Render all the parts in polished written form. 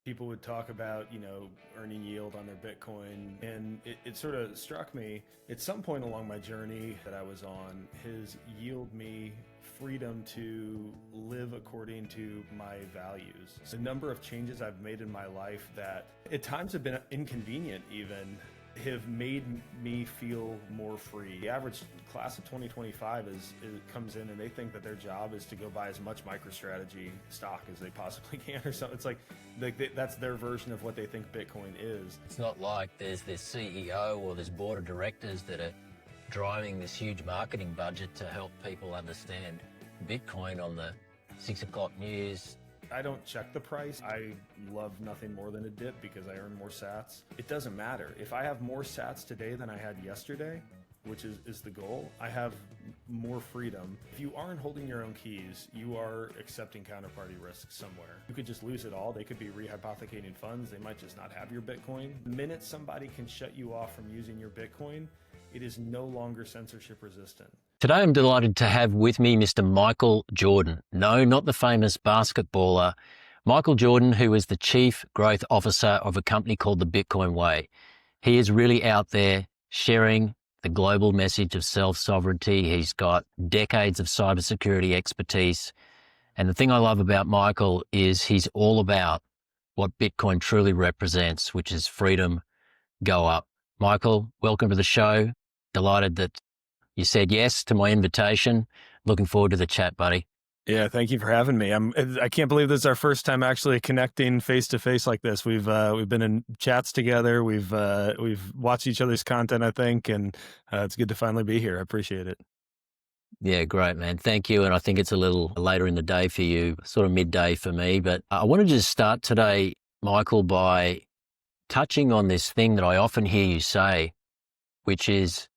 People would talk about, earning yield on their Bitcoin. And it sort of struck me at some point along my journey that I was on, has yield me freedom to live according to my values. So the number of changes I've made in my life that at times have been inconvenient even, have made me feel more free. The average class of 2025 comes in and they think that their job is to go buy as much MicroStrategy stock as they possibly can or something. It's like that's their version of what they think Bitcoin is. It's not like there's this CEO or this board of directors that are driving this huge marketing budget to help people understand Bitcoin on the 6 o'clock news. I don't check the price. I love nothing more than a dip because I earn more sats. It doesn't matter. If I have more sats today than I had yesterday, which is the goal, I have more freedom. If you aren't holding your own keys, you are accepting counterparty risk somewhere. You could just lose it all. They could be rehypothecating funds. They might just not have your Bitcoin. The minute somebody can shut you off from using your Bitcoin, it is no longer censorship resistant. Today I'm delighted to have with me Mr. Michael Jordan. No, not the famous basketballer. Michael Jordan, who is the Chief Growth Officer of a company called the Bitcoin Way. He is really out there sharing the global message of self-sovereignty. He's got decades of cybersecurity expertise. And the thing I love about Michael is he's all about what Bitcoin truly represents, which is freedom, go up. Michael, welcome to the show. Delighted that you said yes to my invitation. Looking forward to the chat, buddy. Yeah, thank you for having me. I can't believe this is our first time actually connecting face to face like this. We've been in chats together. We've watched each other's content, I think, and it's good to finally be here. I appreciate it. Yeah, great, man. Thank you. And I think it's a little later in the day for you, sort of midday for me. But I wanted to start today, Michael, by touching on this thing that I often hear you say, which is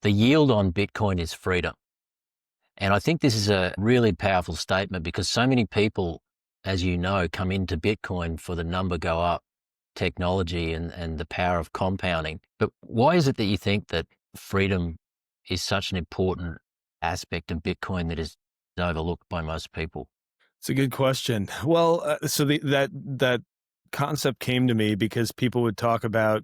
the yield on Bitcoin is freedom. And I think this is a really powerful statement because so many people, as you know, come into Bitcoin for the number go up technology and the power of compounding. But why is it that you think that freedom is such an important aspect of Bitcoin that is overlooked by most people? It's a good question. Well, so that concept came to me because people would talk about,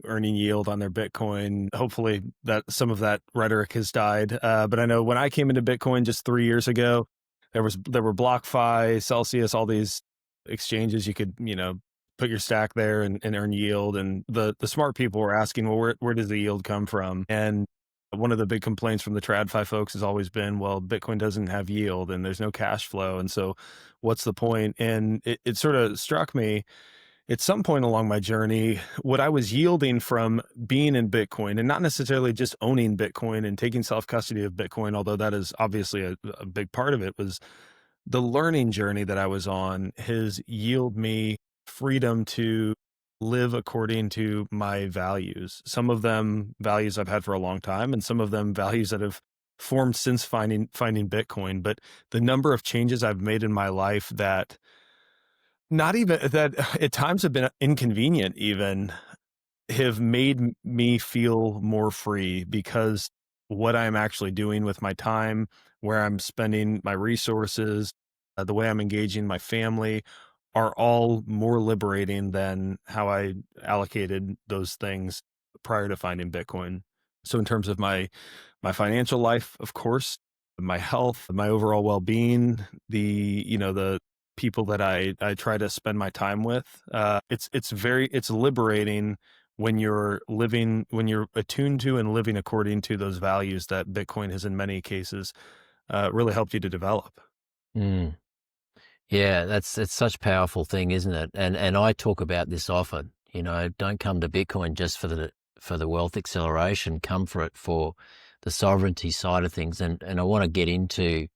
earning yield on their Bitcoin. Hopefully that some of that rhetoric has died. But I know when I came into Bitcoin just 3 years ago, there were BlockFi, Celsius, all these exchanges you could, put your stack there and earn yield. And the smart people were asking, well, where does the yield come from? And one of the big complaints from the TradFi folks has always been, well, Bitcoin doesn't have yield and there's no cash flow. And so what's the point? And it sort of struck me at some point along my journey, what I was yielding from being in Bitcoin and not necessarily just owning Bitcoin and taking self-custody of Bitcoin, although that is obviously a big part of it, was the learning journey that I was on has yielded me freedom to live according to my values. Some of them values I've had for a long time, and some of them values that have formed since finding Bitcoin. But the number of changes I've made in my life that not even that at times have been inconvenient even have made me feel more free because what I'm actually doing with my time, where I'm spending my resources, the way I'm engaging my family are all more liberating than how I allocated those things prior to finding Bitcoin. So in terms of my financial life, of course, my health, my overall well-being, the people that I try to spend my time with, it's liberating when you're attuned to and living according to those values that Bitcoin has in many cases really helped you to develop. Mm. Yeah, it's such a powerful thing, isn't it? And I talk about this often. Don't come to Bitcoin just for the wealth acceleration. Come for it for the sovereignty side of things. And I want to get into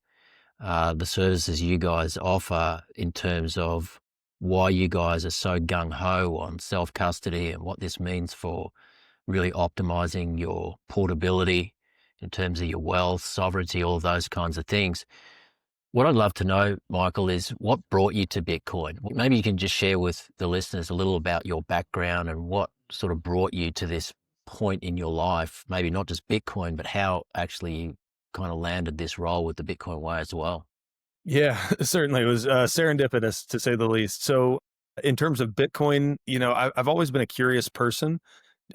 the services you guys offer in terms of why you guys are so gung-ho on self-custody and what this means for really optimizing your portability in terms of your wealth, sovereignty, all of those kinds of things. What I'd love to know, Michael, is what brought you to Bitcoin? Maybe you can just share with the listeners a little about your background and what sort of brought you to this point in your life, maybe not just Bitcoin, but how actually you kind of landed this role with the Bitcoin Way as well. Yeah, certainly. It was serendipitous to say the least. So In terms of Bitcoin, I've always been a curious person.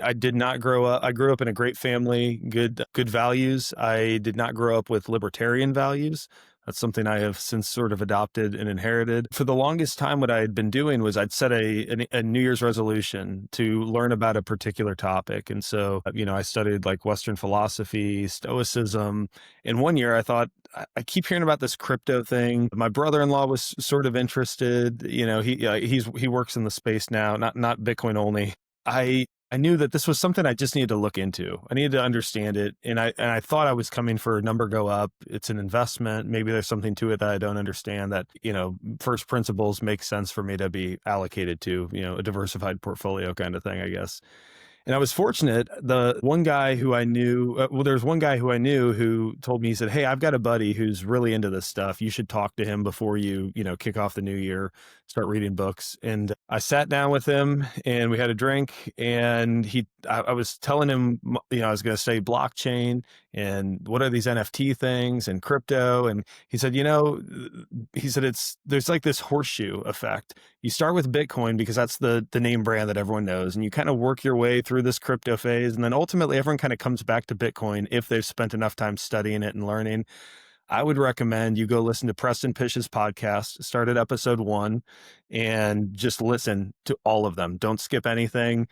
I did not grow up. I grew up in a great family, good values. I did not grow up with libertarian values. That's something I have since sort of adopted and inherited. For the longest time, what I had been doing was I'd set a New Year's resolution to learn about a particular topic. And so, I studied like Western philosophy, Stoicism. And one year I thought, I keep hearing about this crypto thing. My brother-in-law was sort of interested. He works in the space now, not Bitcoin only. I knew that this was something I just needed to look into. I needed to understand it. And I thought I was coming for a number go up. It's an investment. Maybe there's something to it that I don't understand that, first principles make sense for me to be allocated to, a diversified portfolio kind of thing, I guess. And I was fortunate. The one guy who I knew, there's one guy who I knew who told me, he said, "Hey, I've got a buddy who's really into this stuff. You should talk to him before you, kick off the new year, start reading books." And I sat down with him and we had a drink, and I was telling him, I was going to say blockchain and what are these NFT things and crypto. And he said, there's like this horseshoe effect. You start with Bitcoin because that's the name brand that everyone knows, and you kind of work your way through this crypto phase, and then ultimately everyone kind of comes back to Bitcoin if they've spent enough time studying it and learning. I would recommend you go listen to Preston Pish's podcast, start at episode 1, and just listen to all of them. Don't skip anything.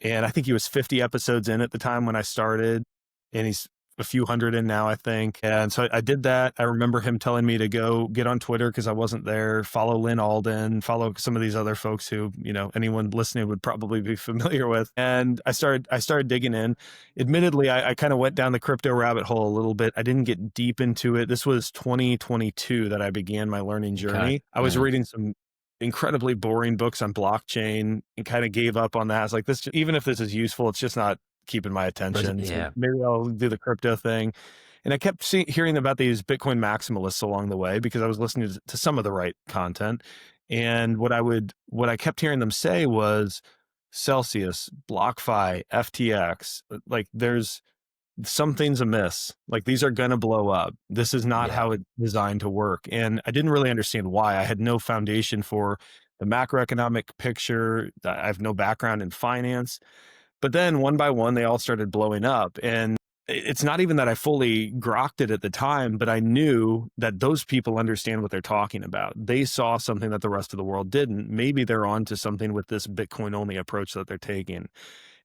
And I think he was 50 episodes in at the time when I started, and he's a few hundred in now, I think. And so I did that. I remember him telling me to go get on Twitter because I wasn't there, follow Lynn Alden, follow some of these other folks who, anyone listening would probably be familiar with. And I started digging in. Admittedly, I kind of went down the crypto rabbit hole a little bit. I didn't get deep into it. This was 2022 that I began my learning journey. Okay. I was reading some incredibly boring books on blockchain and kind of gave up on that. I was like, this, even if this is useful, it's just not keeping my attention. Yeah. So maybe I'll do the crypto thing. And I kept hearing about these Bitcoin maximalists along the way because I was listening to some of the right content. And what I kept hearing them say was Celsius, BlockFi, FTX, like there's something's amiss. Like these are going to blow up. This is not how it's designed to work. And I didn't really understand why. I had no foundation for the macroeconomic picture. I have no background in finance. But then one by one, they all started blowing up. And it's not even that I fully grokked it at the time, but I knew that those people understand what they're talking about. They saw something that the rest of the world didn't. Maybe they're onto something with this Bitcoin only approach that they're taking.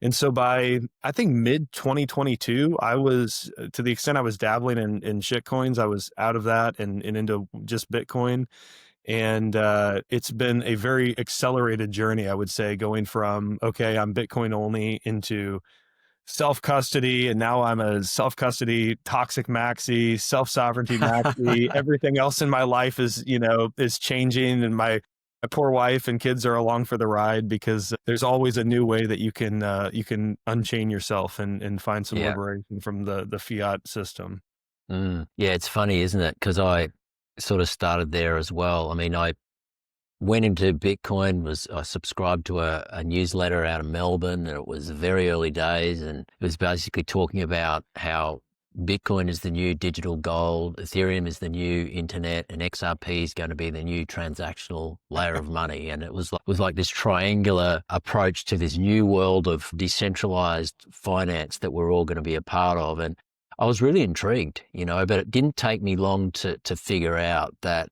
And so by, I think, mid 2022, I was, to the extent I was dabbling in shit coins, I was out of that and into just Bitcoin. And it's been a very accelerated journey, I would say, going from, okay, I'm Bitcoin only into self-custody. And now I'm a self-custody toxic maxi, self-sovereignty maxi. Everything else in my life is changing. And my poor wife and kids are along for the ride because there's always a new way that you can unchain yourself and find some liberation from the fiat system. Yeah, it's funny, isn't it? Because I sort of started there as well. I mean, I went into Bitcoin, I subscribed to a newsletter out of Melbourne, and it was very early days, and it was basically talking about how Bitcoin is the new digital gold, Ethereum is the new internet, and XRP is going to be the new transactional layer of money. And it was like this triangular approach to this new world of decentralized finance that we're all going to be a part of. And I was really intrigued, but it didn't take me long to figure out that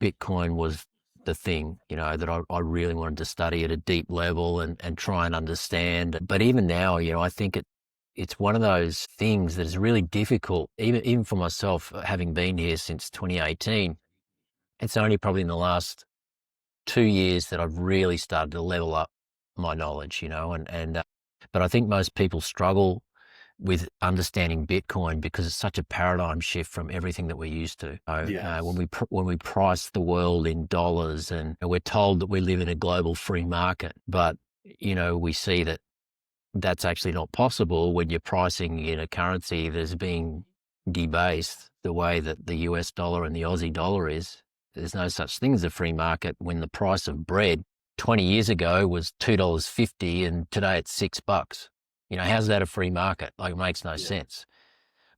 Bitcoin was the thing, that I really wanted to study at a deep level and try and understand. But even now, I think it's one of those things that is really difficult, even for myself, having been here since 2018. It's only probably in the last 2 years that I've really started to level up my knowledge, but I think most people struggle with understanding Bitcoin because it's such a paradigm shift from everything that we're used to. Yes. When we price the world in dollars, and we're told that we live in a global free market, but we see that that's actually not possible when you're pricing in a currency that's being debased the way that the US dollar and the Aussie dollar is. There's no such thing as a free market when the price of bread 20 years ago was $2.50 and today it's $6. How's that a free market? Like, it makes no sense.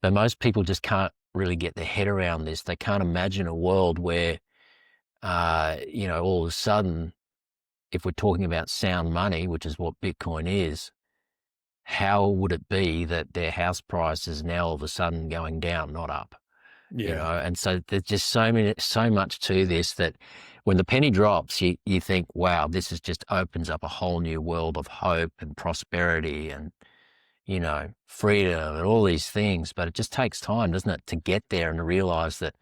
But most people just can't really get their head around this. They can't imagine a world where all of a sudden, if we're talking about sound money, which is what Bitcoin is, how would it be that their house price is now all of a sudden going down, not up? Yeah. And so there's just so much to this that when the penny drops, you think, wow, this is just opens up a whole new world of hope and prosperity and, freedom and all these things. But it just takes time, doesn't it, to get there and to realize that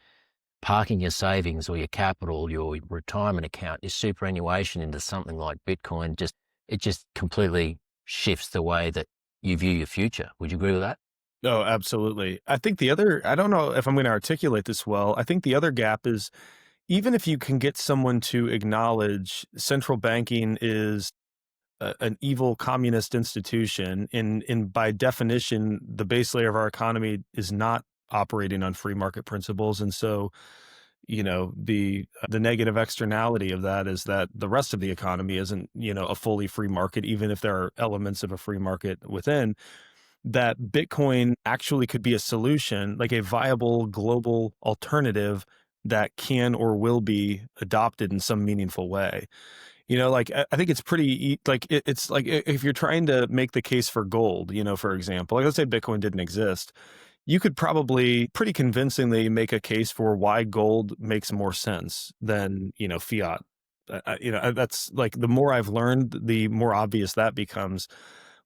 parking your savings or your capital, your retirement account, your superannuation into something like Bitcoin, it just completely shifts the way that you view your future. Would you agree with that? Oh, absolutely. I think I don't know if I'm going to articulate this well. I think the other gap is, even if you can get someone to acknowledge central banking is an evil communist institution, by definition, the base layer of our economy is not operating on free market principles. And so, the negative externality of that is that the rest of the economy isn't, a fully free market, even if there are elements of a free market within. That Bitcoin actually could be a solution, like a viable global alternative that can or will be adopted in some meaningful way. Like, I think it's it's like, if you're trying to make the case for gold, for example, like, let's say Bitcoin didn't exist, you could probably pretty convincingly make a case for why gold makes more sense than, fiat. That's like, the more I've learned, the more obvious that becomes.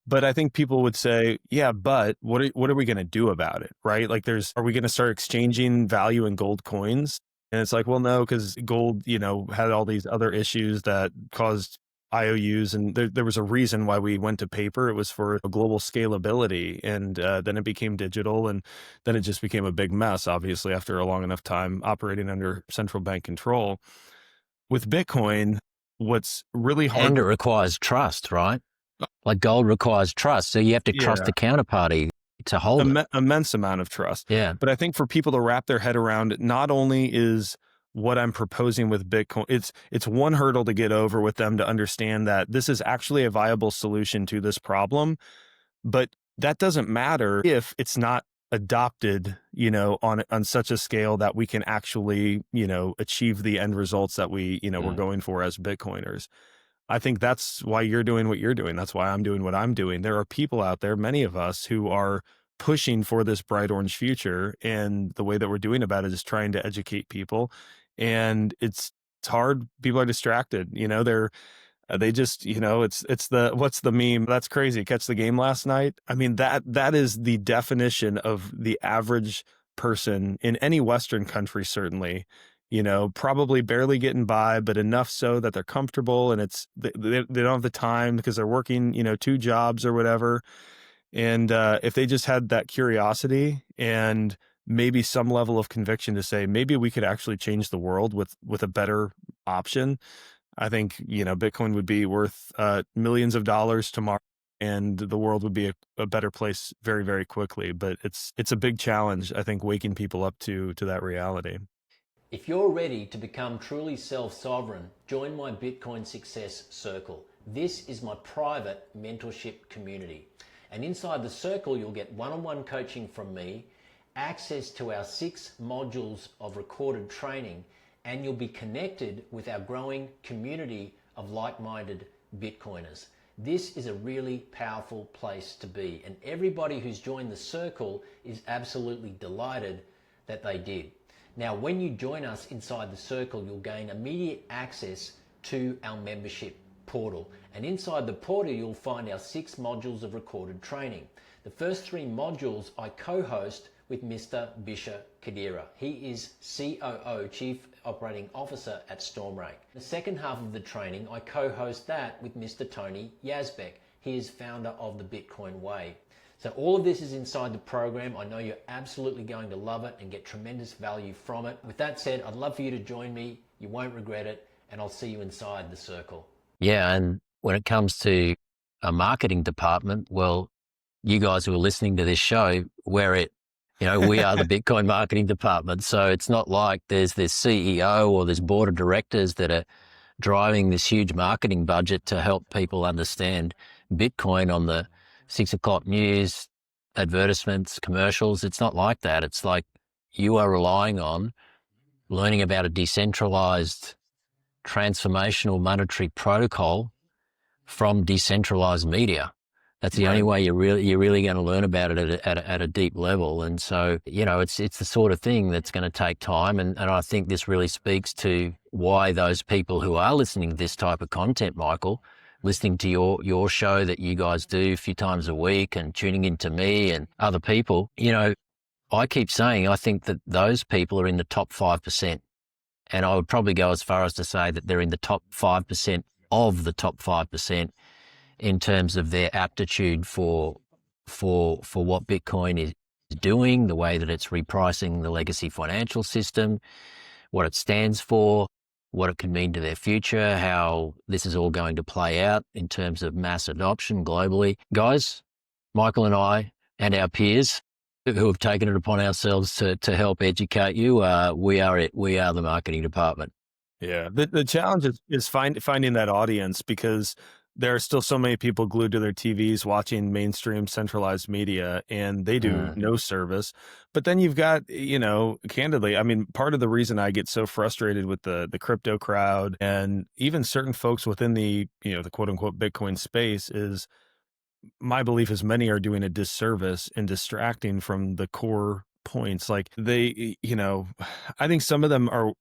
But I think people would say, yeah, but what are we going to do about it? Right? Like, are we going to start exchanging value in gold coins? And it's like, well, no, because gold, had all these other issues that caused IOUs. And there was a reason why we went to paper. It was for global scalability. And then it became digital. And then it just became a big mess, obviously, after a long enough time operating under central bank control. With Bitcoin, what's really hard. And it requires trust, right? Like gold requires trust. So you have to trust Yeah. the counterparty to hold it. Immense amount of trust. Yeah. But I think for people to wrap their head around, not only is what I'm proposing with Bitcoin, it's one hurdle to get over with them to understand that this is actually a viable solution to this problem. But that doesn't matter if it's not adopted, on such a scale that we can actually, achieve the end results that we're going for as Bitcoiners. I think that's why you're doing what you're doing. That's why I'm doing what I'm doing. There are people out there, many of us, who are pushing for this bright orange future. And the way that we're doing about it is trying to educate people. And it's hard. People are distracted. They just, it's what's the meme? That's crazy. Catch the game last night. I mean, that is the definition of the average person in any Western country, certainly, probably barely getting by, but enough so that they're comfortable, and they don't have the time because they're working, two jobs or whatever. And if they just had that curiosity and maybe some level of conviction to say, maybe we could actually change the world with a better option, I think, Bitcoin would be worth millions of dollars tomorrow, and the world would be a better place very, very quickly. But it's a big challenge, I think, waking people up to that reality. If you're ready to become truly self-sovereign, join my Bitcoin Success Circle. This is my private mentorship community. And inside the circle, you'll get one-on-one coaching from me, access to our 6 modules of recorded training, and you'll be connected with our growing community of like-minded Bitcoiners. This is a really powerful place to be, and everybody who's joined the circle is absolutely delighted that they did. Now, when you join us inside the circle, you'll gain immediate access to our membership portal. And inside the portal, you'll find our 6 modules of recorded training. The first 3 modules I co-host with Mr. Bisha Kadira. He is COO, Chief Operating Officer at Stormrake. The second half of the training, I co-host that with Mr. Tony Yazbek. He is founder of the Bitcoin Way. So all of this is inside the program. I know you're absolutely going to love it and get tremendous value from it. With that said, I'd love for you to join me. You won't regret it, and I'll see you inside the circle. Yeah, and when it comes to a marketing department, well, you guys who are listening to this show, we're it. We are the Bitcoin marketing department. So it's not like there's this CEO or this board of directors that are driving this huge marketing budget to help people understand Bitcoin on the 6 o'clock news, advertisements, commercials. It's not like that. It's like you are relying on learning about a decentralized transformational monetary protocol from decentralized media. That's the only Right. way you're really going to learn about it at a deep level. And so, it's the sort of thing that's going to take time. And I think this really speaks to why those people who are listening to this type of content, Michael, listening to your show that you guys do a few times a week and tuning into me and other people, I keep saying I think that those people are in the top 5%. And I would probably go as far as to say that they're in the top 5% of the top 5% in terms of their aptitude for what Bitcoin is doing, the way that it's repricing the legacy financial system, what it stands for, what it could mean to their future, how this is all going to play out in terms of mass adoption globally. Guys, Michael and I and our peers who have taken it upon ourselves to help educate you, we are it. We are the marketing department. Yeah. The challenge is finding that audience, because there are still so many people glued to their TVs watching mainstream centralized media, and they do Mm. no service. But then you've got, candidly, I mean, part of the reason I get so frustrated with the crypto crowd and even certain folks within the quote unquote Bitcoin space is, my belief is many are doing a disservice and distracting from the core points. Like I think some of them are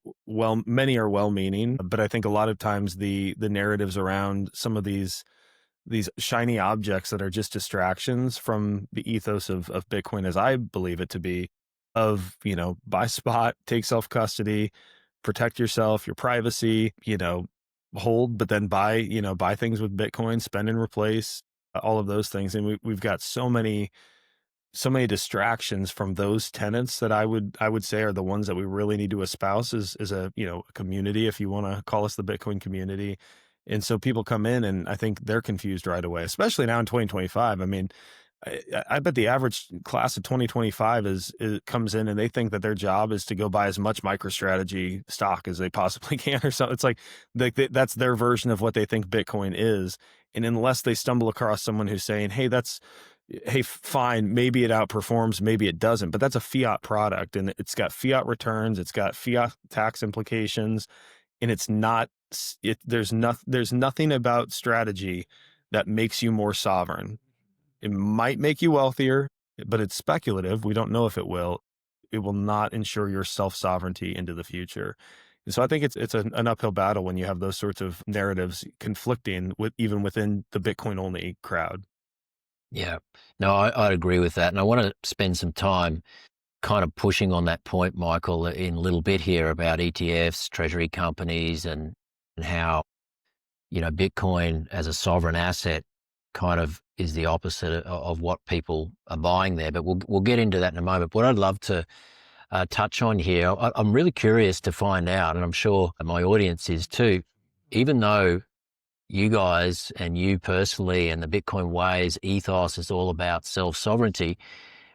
many are well-meaning, but I think a lot of times the narratives around some of these shiny objects that are just distractions from the ethos of Bitcoin, as I believe it to be, of, buy spot, take self-custody, protect yourself, your privacy, hold, but then buy things with Bitcoin, spend and replace, all of those things. And we've got so many distractions from those tenets that I would say are the ones that we really need to espouse as a, a community, if you want to call us the Bitcoin community. And so people come in and I think they're confused right away, especially now in 2025. I mean, I bet the average class of 2025 is comes in and they think that their job is to go buy as much MicroStrategy stock as they possibly can or something. It's like that's their version of what they think Bitcoin is. And unless they stumble across someone who's saying, hey, fine, maybe it outperforms, maybe it doesn't, but that's a fiat product and it's got fiat returns, it's got fiat tax implications, and it's not, there's nothing about strategy that makes you more sovereign. It might make you wealthier, but it's speculative. We don't know if it will. It will not ensure your self-sovereignty into the future. And so I think it's an uphill battle when you have those sorts of narratives conflicting with even within the Bitcoin only crowd. Yeah, no, I'd agree with that. And I want to spend some time kind of pushing on that point, Michael, in a little bit here about ETFs, treasury companies, and how, Bitcoin as a sovereign asset kind of is the opposite of what people are buying there. But we'll get into that in a moment. What I'd love to touch on here, I'm really curious to find out, and I'm sure my audience is too, even though you guys and you personally and the Bitcoin Ways ethos is all about self-sovereignty.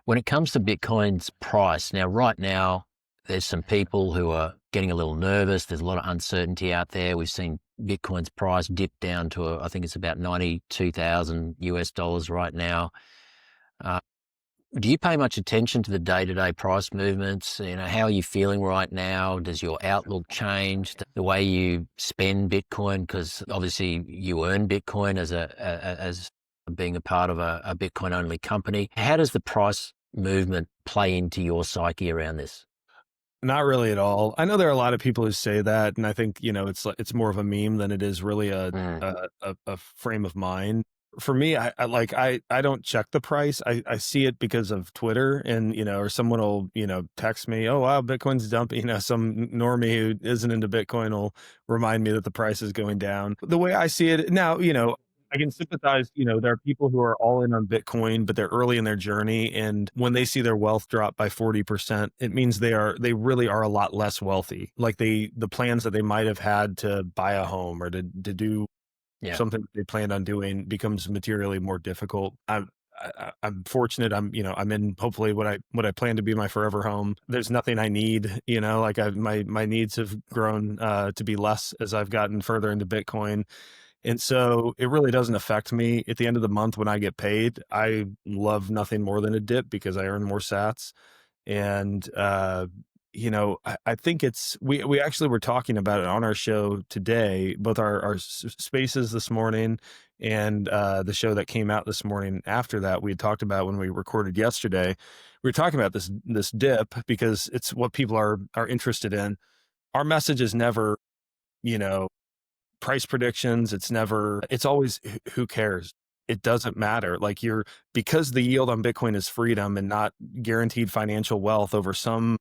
When it comes to Bitcoin's price, now, right now, there's some people who are getting a little nervous. There's a lot of uncertainty out there. We've seen Bitcoin's price dip down to, I think it's about 92,000 US dollars right now. Uh, do you pay much attention to the day-to-day price movements? How are you feeling right now? Does your outlook change? The way you spend Bitcoin, because obviously you earn Bitcoin as being a part of a Bitcoin-only company. How does the price movement play into your psyche around this? Not really at all. I know there are a lot of people who say that, and I think, it's more of a meme than it is really Mm, a frame of mind. For me, I don't check the price. I see it because of Twitter and, or someone will, text me, "Oh, wow, Bitcoin's dumping." Some normie who isn't into Bitcoin will remind me that the price is going down. The way I see it now, I can sympathize, there are people who are all in on Bitcoin, but they're early in their journey. And when they see their wealth drop by 40%, it means they really are a lot less wealthy. Like the plans that they might have had to buy a home or to do yeah, something they planned on doing becomes materially more difficult. I'm fortunate. I'm in hopefully what I plan to be my forever home. There's nothing I need, like my needs have grown to be less as I've gotten further into Bitcoin. And so it really doesn't affect me. At the end of the month when I get paid, I love nothing more than a dip because I earn more sats. And I think we actually were talking about it on our show today, both our spaces this morning and the show that came out this morning after that. We had talked about when we recorded yesterday. We were talking about this dip because it's what people are interested in. Our message is never, you know, price predictions. It's always who cares? It doesn't matter. Like because the yield on Bitcoin is freedom and not guaranteed financial wealth over some,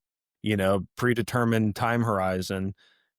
predetermined time horizon.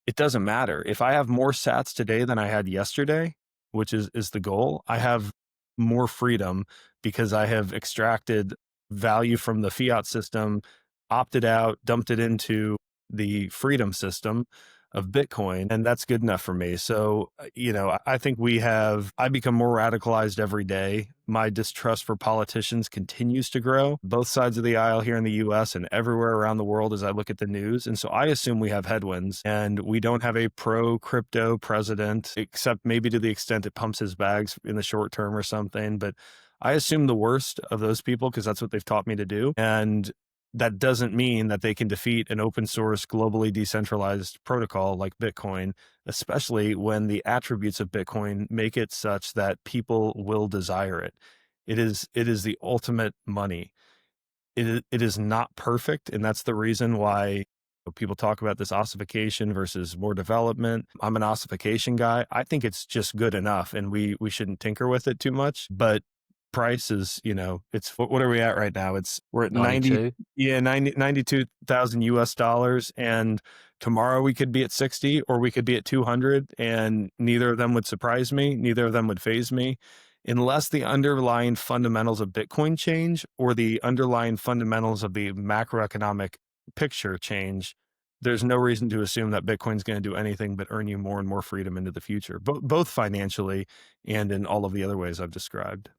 It doesn't matter. If I have more sats today than I had yesterday, which is the goal, I have more freedom because I have extracted value from the fiat system, opted out, dumped it into the freedom system of Bitcoin, and that's good enough for me. So, I think I become more radicalized every day. My distrust for politicians continues to grow, both sides of the aisle here in the US and everywhere around the world as I look at the news. And so I assume we have headwinds and we don't have a pro crypto president, except maybe to the extent it pumps his bags in the short term or something. But I assume the worst of those people because that's what they've taught me to do. And that doesn't mean that they can defeat an open source, globally decentralized protocol like Bitcoin, especially when the attributes of Bitcoin make it such that people will desire it. It is the ultimate money. It is not perfect, and that's the reason why people talk about this ossification versus more development. I'm an ossification guy. I think it's just good enough, and we shouldn't tinker with it too much. But price is, it's what are we at right now? We're at 90, 92. yeah, 92,000 US dollars. And tomorrow we could be at 60 or we could be at 200, and neither of them would surprise me. Neither of them would faze me unless the underlying fundamentals of Bitcoin change or the underlying fundamentals of the macroeconomic picture change. There's no reason to assume that Bitcoin's going to do anything but earn you more and more freedom into the future, both financially and in all of the other ways I've described.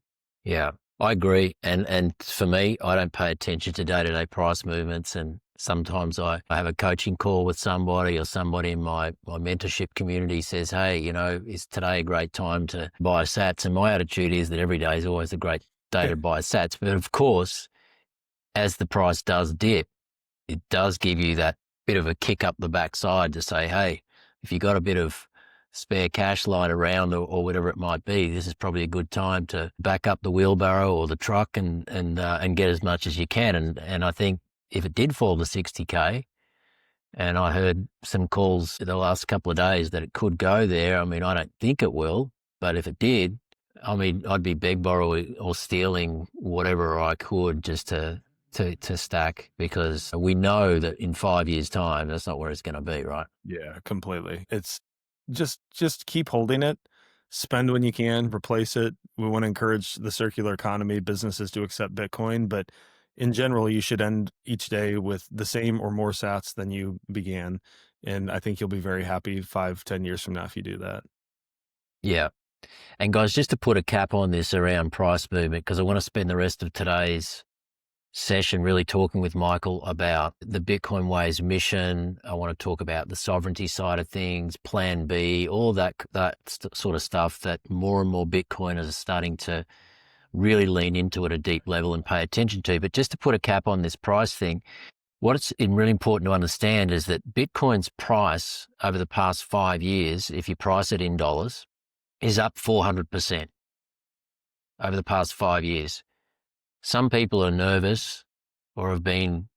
Yeah, I agree. And for me, I don't pay attention to day-to-day price movements. And sometimes I have a coaching call with somebody, or somebody in my mentorship community says, hey, is today a great time to buy sats? And my attitude is that every day is always a great day to buy sats. But of course, as the price does dip, it does give you that bit of a kick up the backside to say, hey, if you got a bit of spare cash lying around, or whatever it might be, this is probably a good time to back up the wheelbarrow or the truck and get as much as you can. And I think if it did fall to 60K, and I heard some calls the last couple of days that it could go there. I mean, I don't think it will, but if it did, I mean, I'd be borrowing or stealing whatever I could just to stack, because we know that in 5 years' time, that's not where it's going to be, right? Yeah, completely. It's just keep holding it, spend when you can, replace it. We want to encourage the circular economy, businesses to accept Bitcoin, but in general, you should end each day with the same or more sats than you began. And I think you'll be very happy 5, 10 years from now if you do that. Yeah. And guys, just to put a cap on this around price movement, because I want to spend the rest of today's session really talking with Michael about the Bitcoin Way's mission. I want to talk about the sovereignty side of things, Plan B, all that sort of stuff that more and more Bitcoiners are starting to really lean into at a deep level and pay attention to. But just to put a cap on this price thing, what's really important to understand is that Bitcoin's price over the past 5 years, if you price it in dollars, is up 400% over the past 5 years. Some people are nervous or have been,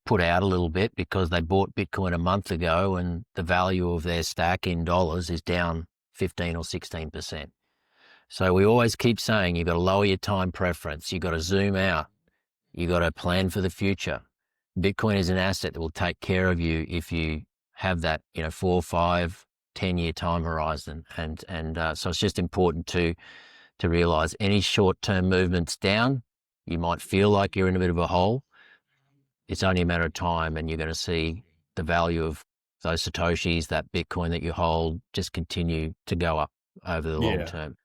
put out a little bit because they bought Bitcoin a month ago and the value of their stack in dollars is down 15 or 16%. So we always keep saying you've got to lower your time preference. You've got to zoom out. You've got to plan for the future. Bitcoin is an asset that will take care of you if you have that, 4, 5, 10-year time horizon. And so it's just important to realize any short-term movements down, you might feel like you're in a bit of a hole. It's only a matter of time, and you're going to see the value of those Satoshis, that Bitcoin that you hold, just continue to go up over the long Yeah. term.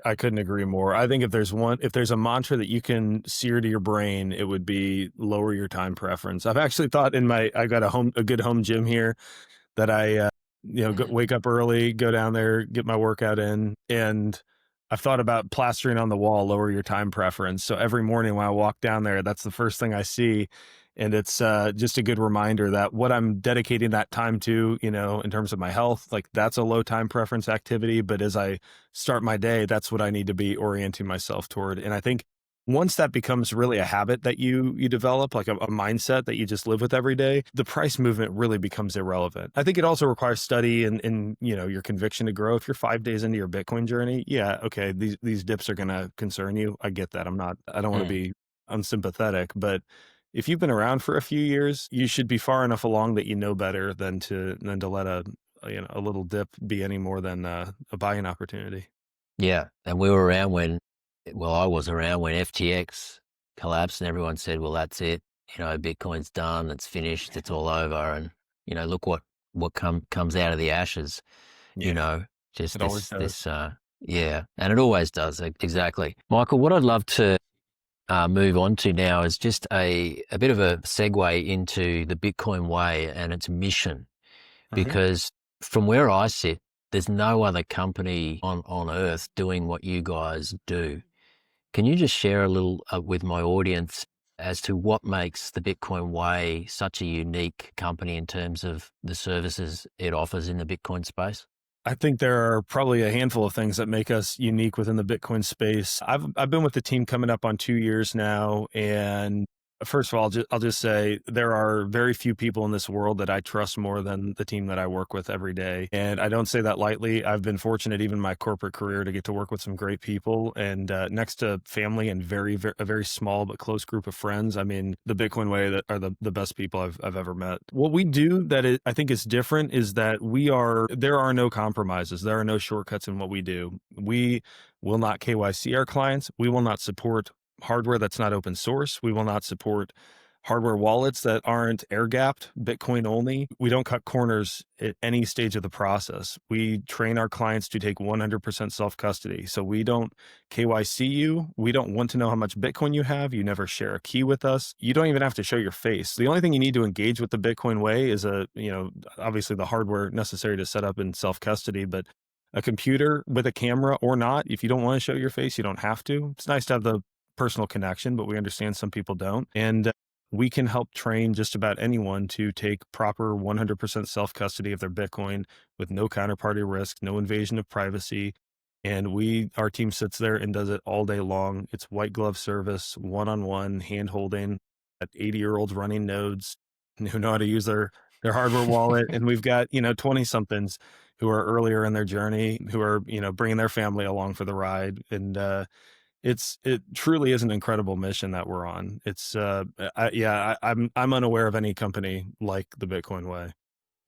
I couldn't agree more. I think if there's a mantra that you can sear to your brain, it would be lower your time preference. I've actually thought I've got a good home gym here that I, wake up early, go down there, get my workout in. And I've thought about plastering on the wall, lower your time preference. So every morning when I walk down there, that's the first thing I see. And it's just a good reminder that what I'm dedicating that time to, in terms of my health, like that's a low time preference activity. But as I start my day, that's what I need to be orienting myself toward. And I think once that becomes really a habit that you develop, like a mindset that you just live with every day, the price movement really becomes irrelevant. I think it also requires study and your conviction to grow. If you're 5 days into your Bitcoin journey, yeah, okay, these dips are going to concern you. I get that. I don't want to Mm. be unsympathetic, but if you've been around for a few years, you should be far enough along that you know better than to let a little dip be any more than a buying opportunity. Yeah, and we were around when, well, I was around when FTX collapsed, and everyone said, "Well, that's it. Bitcoin's done. It's finished. It's all over." And look what comes out of the ashes. You Yeah, know, just it always this does. this yeah, and it always does exactly. Michael, what I'd love to move on to now is just a bit of a segue into the Bitcoin way and its mission, Mhm. because from where I sit, there's no other company on earth doing what you guys do. Can you just share a little with my audience as to what makes the Bitcoin Way such a unique company in terms of the services it offers in the Bitcoin space? I think there are probably a handful of things that make us unique within the Bitcoin space. I've been with the team coming up on 2 years now, and first of all, I'll just say there are very few people in this world that I trust more than the team that I work with every day, and I don't say that lightly. I've been fortunate, even in my corporate career, to get to work with some great people, and next to family and a very small but close group of friends. I mean, the Bitcoin Way that are the best people I've ever met. What we do I think is different is that there are no compromises. There are no shortcuts in what we do. We will not KYC our clients. We will not support hardware that's not open source. We will not support hardware wallets that aren't air gapped, Bitcoin only. We don't cut corners at any stage of the process. We train our clients to take 100% self custody. So we don't KYC you. We don't want to know how much Bitcoin you have. You never share a key with us. You don't even have to show your face. The only thing you need to engage with the Bitcoin way is obviously the hardware necessary to set up in self custody, but a computer with a camera or not, if you don't want to show your face, you don't have to. It's nice to have the personal connection, but we understand some people don't. And we can help train just about anyone to take proper 100% self custody of their Bitcoin with no counterparty risk, no invasion of privacy. And our team sits there and does it all day long. It's white glove service, one on one, hand holding at 80-year-olds running nodes who know how to use their hardware wallet. And we've got, 20 somethings who are earlier in their journey, who are, bringing their family along for the ride. And, it truly is an incredible mission that we're on. It's I'm unaware of any company like the Bitcoin way.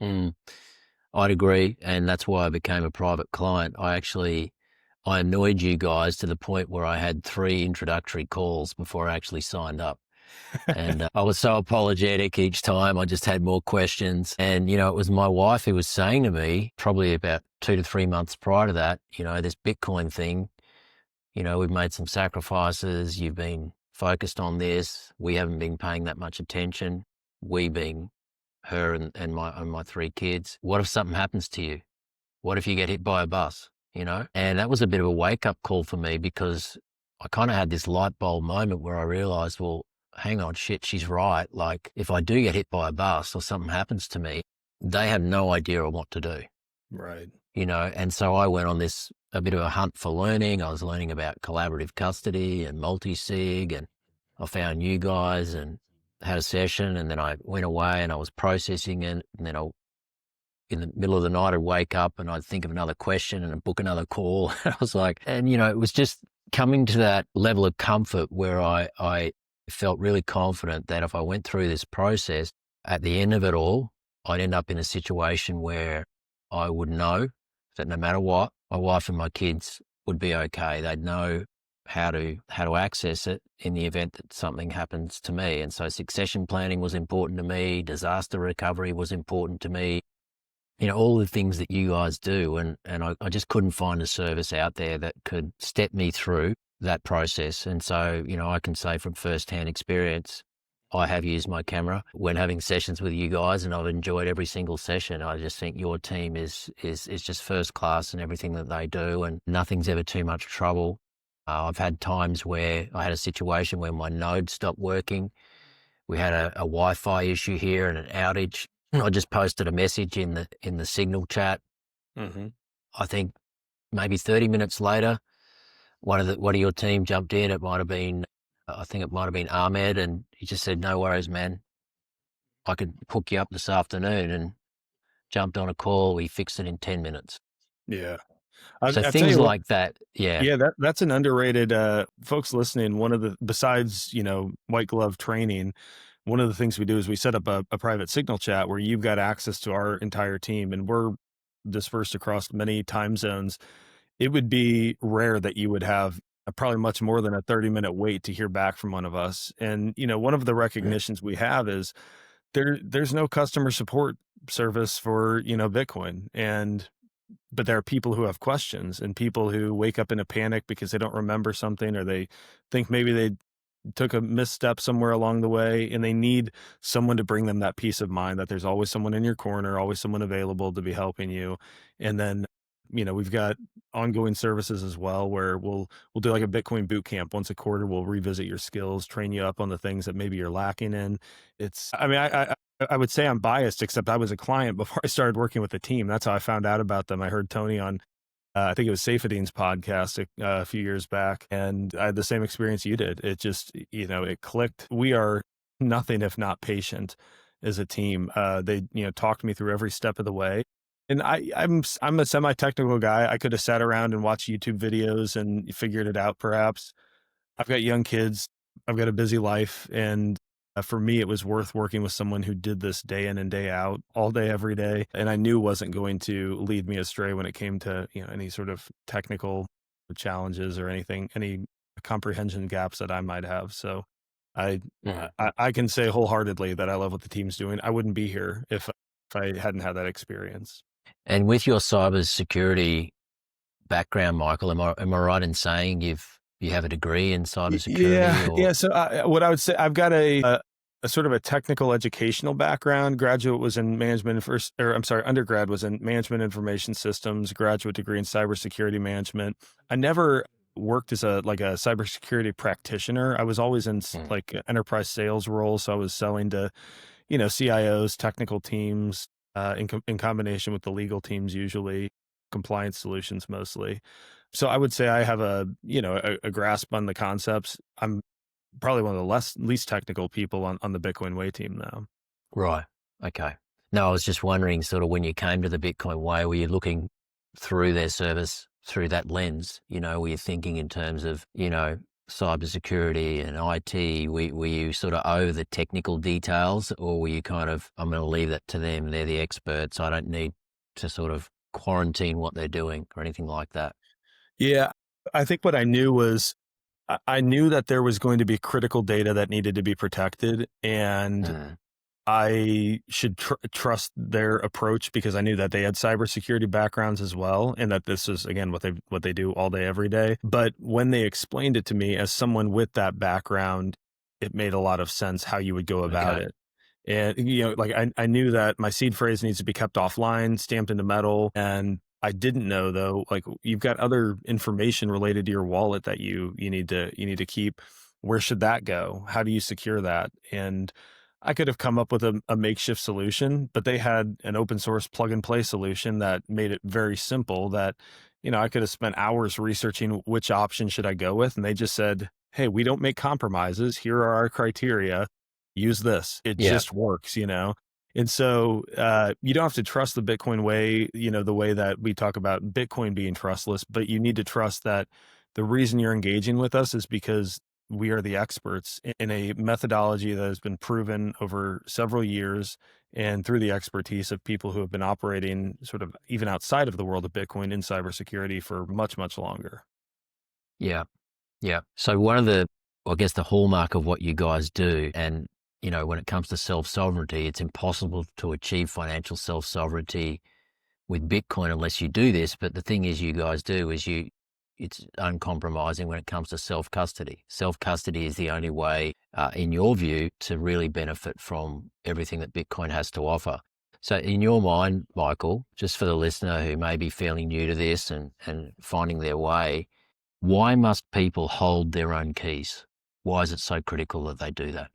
Mm, I'd agree, and that's why I became a private client. I annoyed you guys to the point where I had 3 introductory calls before I actually signed up. And I was so apologetic each time. I just had more questions. And, it was my wife who was saying to me, probably about 2 to 3 months prior to that, this Bitcoin thing, we've made some sacrifices. You've been focused on this. We haven't been paying that much attention. We being her and my 3 kids. What if something happens to you? What if you get hit by a bus? And that was a bit of a wake up call for me, because I kind of had this light bulb moment where I realized, well, hang on, shit, she's right. Like, if I do get hit by a bus or something happens to me, they have no idea on what to do, Right. and so I went on a bit of a hunt for learning. I was learning about collaborative custody and multi-sig, and I found you guys and had a session, and then I went away and I was processing it, and then in the middle of the night, I'd wake up and I'd think of another question and I'd book another call. I was like, and it was just coming to that level of comfort where I felt really confident that if I went through this process, at the end of it all, I'd end up in a situation where I would know that no matter what, my wife and my kids would be okay. They'd know how to access it in the event that something happens to me. And so succession planning was important to me. Disaster recovery was important to me. All the things that you guys do. And I just couldn't find a service out there that could step me through that process. And so, I can say from firsthand experience, I have used my camera when having sessions with you guys, and I've enjoyed every single session. I just think your team is just first class in everything that they do, and nothing's ever too much trouble. I've had times where I had a situation where my node stopped working, we had a Wi-Fi issue here and an outage. I just posted a message in the Signal chat. Hmm. I think maybe 30 minutes later, one of your team jumped in. It might have been, I think it might have been Ahmed, and he just said, "No worries, man. I could hook you up this afternoon," and jumped on a call. We fixed it in 10 minutes. Yeah. So I tell things you what, like that. Yeah. yeah, that's an underrated, folks listening. One of the, besides, white glove training, one of the things we do is we set up a private Signal chat where you've got access to our entire team, and we're dispersed across many time zones. It would be rare that you would have probably much more than a 30-minute wait to hear back from one of us. And, one of the Mm. recognitions we have is there's no customer support service for, Bitcoin. But there are people who have questions, and people who wake up in a panic because they don't remember something, or they think maybe they took a misstep somewhere along the way, and they need someone to bring them that peace of mind that there's always someone in your corner, always someone available to be helping you. And then, we've got ongoing services as well, where we'll do like a Bitcoin boot camp once a quarter. We'll revisit your skills, train you up on the things that maybe you're lacking in. I mean, I would say I'm biased, except I was a client before I started working with the team. That's how I found out about them. I heard Tony on, I think it was Safedin's podcast a few years back, and I had the same experience you did. It just, it clicked. We are nothing if not patient as a team. They, talked me through every step of the way. And I'm a semi-technical guy. I could have sat around and watched YouTube videos and figured it out perhaps. I've got young kids. I've got a busy life, and for me, it was worth working with someone who did this day in and day out, all day, every day, and I knew wasn't going to lead me astray when it came to any sort of technical challenges or anything, any comprehension gaps that I might have. So, I Mm. I can say wholeheartedly that I love what the team's doing. I wouldn't be here if I hadn't had that experience. And with your cybersecurity background, Michael, am I right in saying you have a degree in cybersecurity Yeah, or? yeah. So what I would say, I've got a sort of a technical educational background. Graduate was in management first, or I'm sorry, undergrad was in management information systems. Graduate degree in cybersecurity management. I never worked as a cybersecurity practitioner. I was always in Mm. like enterprise sales roles. So I was selling to CIOs, technical teams, in combination with the legal teams, usually compliance solutions mostly. So I would say I have a grasp on the concepts. I'm probably one of the least technical people on the Bitcoin Way team now. Right. Okay. No, I was just wondering, sort of, when you came to the Bitcoin Way, were you looking through their service through that lens? Were you thinking in terms of, cybersecurity and IT? Were you sort of over the technical details, or were you kind of, I'm going to leave that to them. They're the experts. I don't need to sort of quarantine what they're doing or anything like that. Yeah, I think what I knew was I knew that there was going to be critical data that needed to be protected, and Mm. I should trust their approach because I knew that they had cybersecurity backgrounds as well, and that this is again what they do all day, every day. But when they explained it to me as someone with that background, it made a lot of sense how you would go about Okay. it. And like I knew that my seed phrase needs to be kept offline, stamped into metal, and I didn't know though, like you've got other information related to your wallet that you need to keep. Where should that go? How do you secure that? And I could have come up with a makeshift solution, but they had an open source plug and play solution that made it very simple that, I could have spent hours researching which option should I go with. And they just said, hey, we don't make compromises. Here are our criteria. Use this. It Yeah. just works. And so you don't have to trust the Bitcoin way, the way that we talk about Bitcoin being trustless, but you need to trust that the reason you're engaging with us is because we are the experts in a methodology that has been proven over several years and through the expertise of people who have been operating sort of even outside of the world of Bitcoin in cybersecurity for much, much longer. Yeah. Yeah. So one of the, I guess, the hallmark of what you guys do, and when it comes to self-sovereignty, it's impossible to achieve financial self-sovereignty with Bitcoin unless you do this. But the thing is, you guys do is it's uncompromising when it comes to self-custody. Self-custody is the only way, in your view, to really benefit from everything that Bitcoin has to offer. So in your mind, Michael, just for the listener who may be fairly new to this and finding their way, why must people hold their own keys? Why is it so critical that they do that?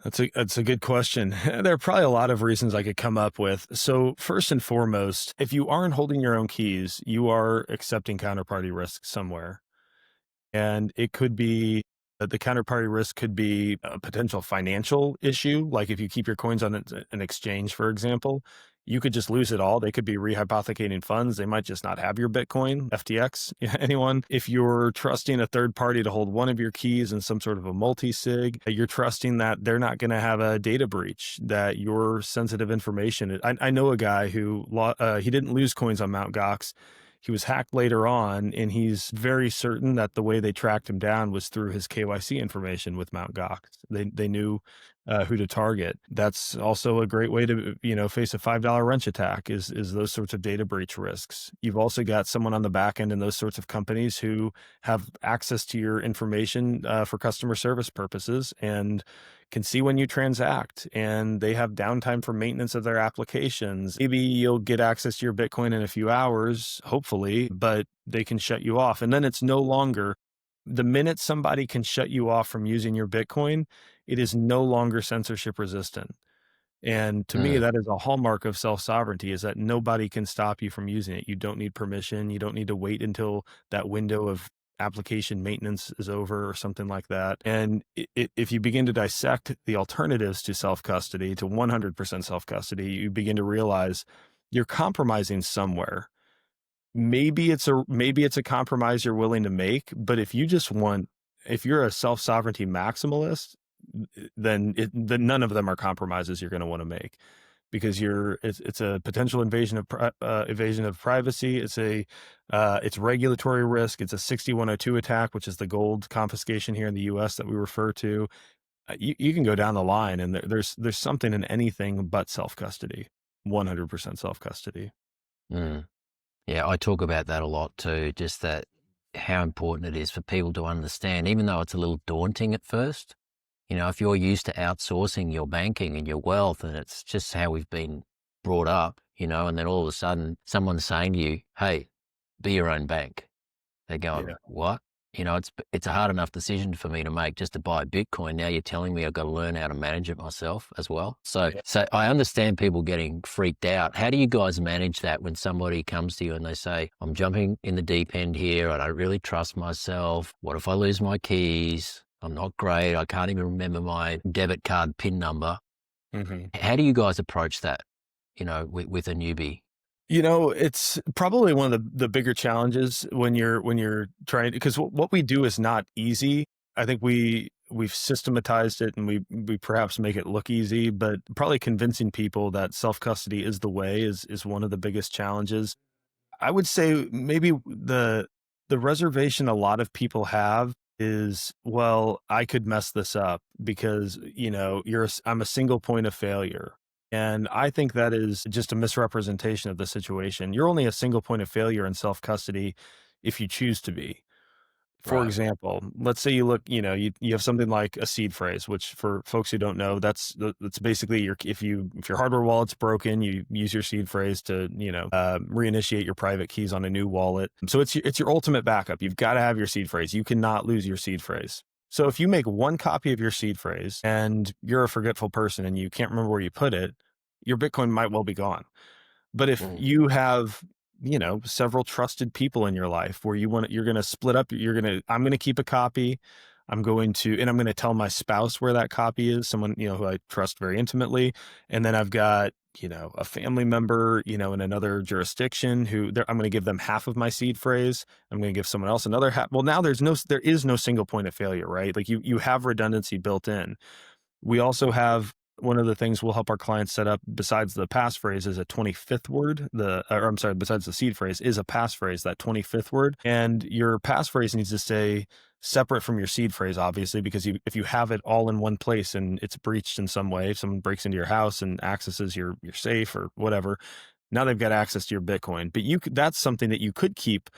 That's a good question. There are probably a lot of reasons I could come up with. So first and foremost, if you aren't holding your own keys, you are accepting counterparty risk somewhere. And it could be the counterparty risk could be a potential financial issue. Like if you keep your coins on an exchange, for example, you could just lose it all. They could be rehypothecating funds. They might just not have your Bitcoin, FTX, anyone. If you're trusting a third party to hold one of your keys in some sort of a multi-sig, you're trusting that they're not going to have a data breach, that your sensitive information. I know a guy who he didn't lose coins on Mt. Gox. He was hacked later on, and he's very certain that the way they tracked him down was through his KYC information with Mt. Gox. They knew who to target. That's also a great way to face a $5 wrench attack. Is those sorts of data breach risks. You've also got someone on the back end in those sorts of companies who have access to your information for customer service purposes and can see when you transact, and they have downtime for maintenance of their applications. Maybe you'll get access to your Bitcoin in a few hours, hopefully, but they can shut you off. And then it's no longer the minute somebody can shut you off from using your Bitcoin, it is no longer censorship resistant. And to me, Mm, that is a hallmark of self-sovereignty, is that nobody can stop you from using it. You don't need permission. You don't need to wait until that window of application maintenance is over or something like that. And if you begin to dissect the alternatives to self-custody, to 100% self-custody, you begin to realize you're compromising somewhere. Maybe it's a compromise you're willing to make, but if you're a self-sovereignty maximalist, then none of them are compromises you're going to want to make, because it's a potential evasion of privacy. It's regulatory risk. It's a 6102 attack, which is the gold confiscation here in the US that we refer to. You can go down the line, and there's something in anything but self-custody. 100% self-custody. mm. Yeah, I talk about that a lot too, just that how important it is for people to understand, even though it's a little daunting at first. If you're used to outsourcing your banking and your wealth, and it's just how we've been brought up, and then all of a sudden someone's saying to you, hey, be your own bank. They're going, Yeah. what? It's a hard enough decision for me to make just to buy Bitcoin. Now you're telling me I've got to learn how to manage it myself as well. So, Yeah. so I understand people getting freaked out. How do you guys manage that when somebody comes to you and they say, I'm jumping in the deep end here. I don't really trust myself. What if I lose my keys? I'm not great. I can't even remember my debit card PIN number. Mhm. How do you guys approach that, with a newbie? It's probably one of the bigger challenges when you're trying, because what we do is not easy. I think we've systematized it, and we perhaps make it look easy, but probably convincing people that self-custody is the way is one of the biggest challenges. I would say maybe the reservation a lot of people have is, well, I could mess this up because, I'm a single point of failure. And I think that is just a misrepresentation of the situation. You're only a single point of failure in self-custody if you choose to be. For Right. example, let's say you have something like a seed phrase, which for folks who don't know, that's basically if your hardware wallet's broken, you use your seed phrase to, reinitiate your private keys on a new wallet. So it's your ultimate backup. You've got to have your seed phrase. You cannot lose your seed phrase. So if you make one copy of your seed phrase and you're a forgetful person and you can't remember where you put it, your Bitcoin might well be gone. But if Mm, you have, several trusted people in your life where you're going to split up, I'm going to keep a copy. And I'm going to tell my spouse where that copy is, someone, who I trust very intimately. And then I've got, a family member, in another jurisdiction I'm going to give them half of my seed phrase. I'm going to give someone else another half. Well, now there is no single point of failure, right? Like you have redundancy built in. We also have one of the things we'll help our clients set up besides the passphrase is a 25th word. Besides the seed phrase is a passphrase, that 25th word. And your passphrase needs to stay separate from your seed phrase, obviously, because if you have it all in one place and it's breached in some way, if someone breaks into your house and accesses your safe or whatever, now they've got access to your Bitcoin. But that's something that you could keep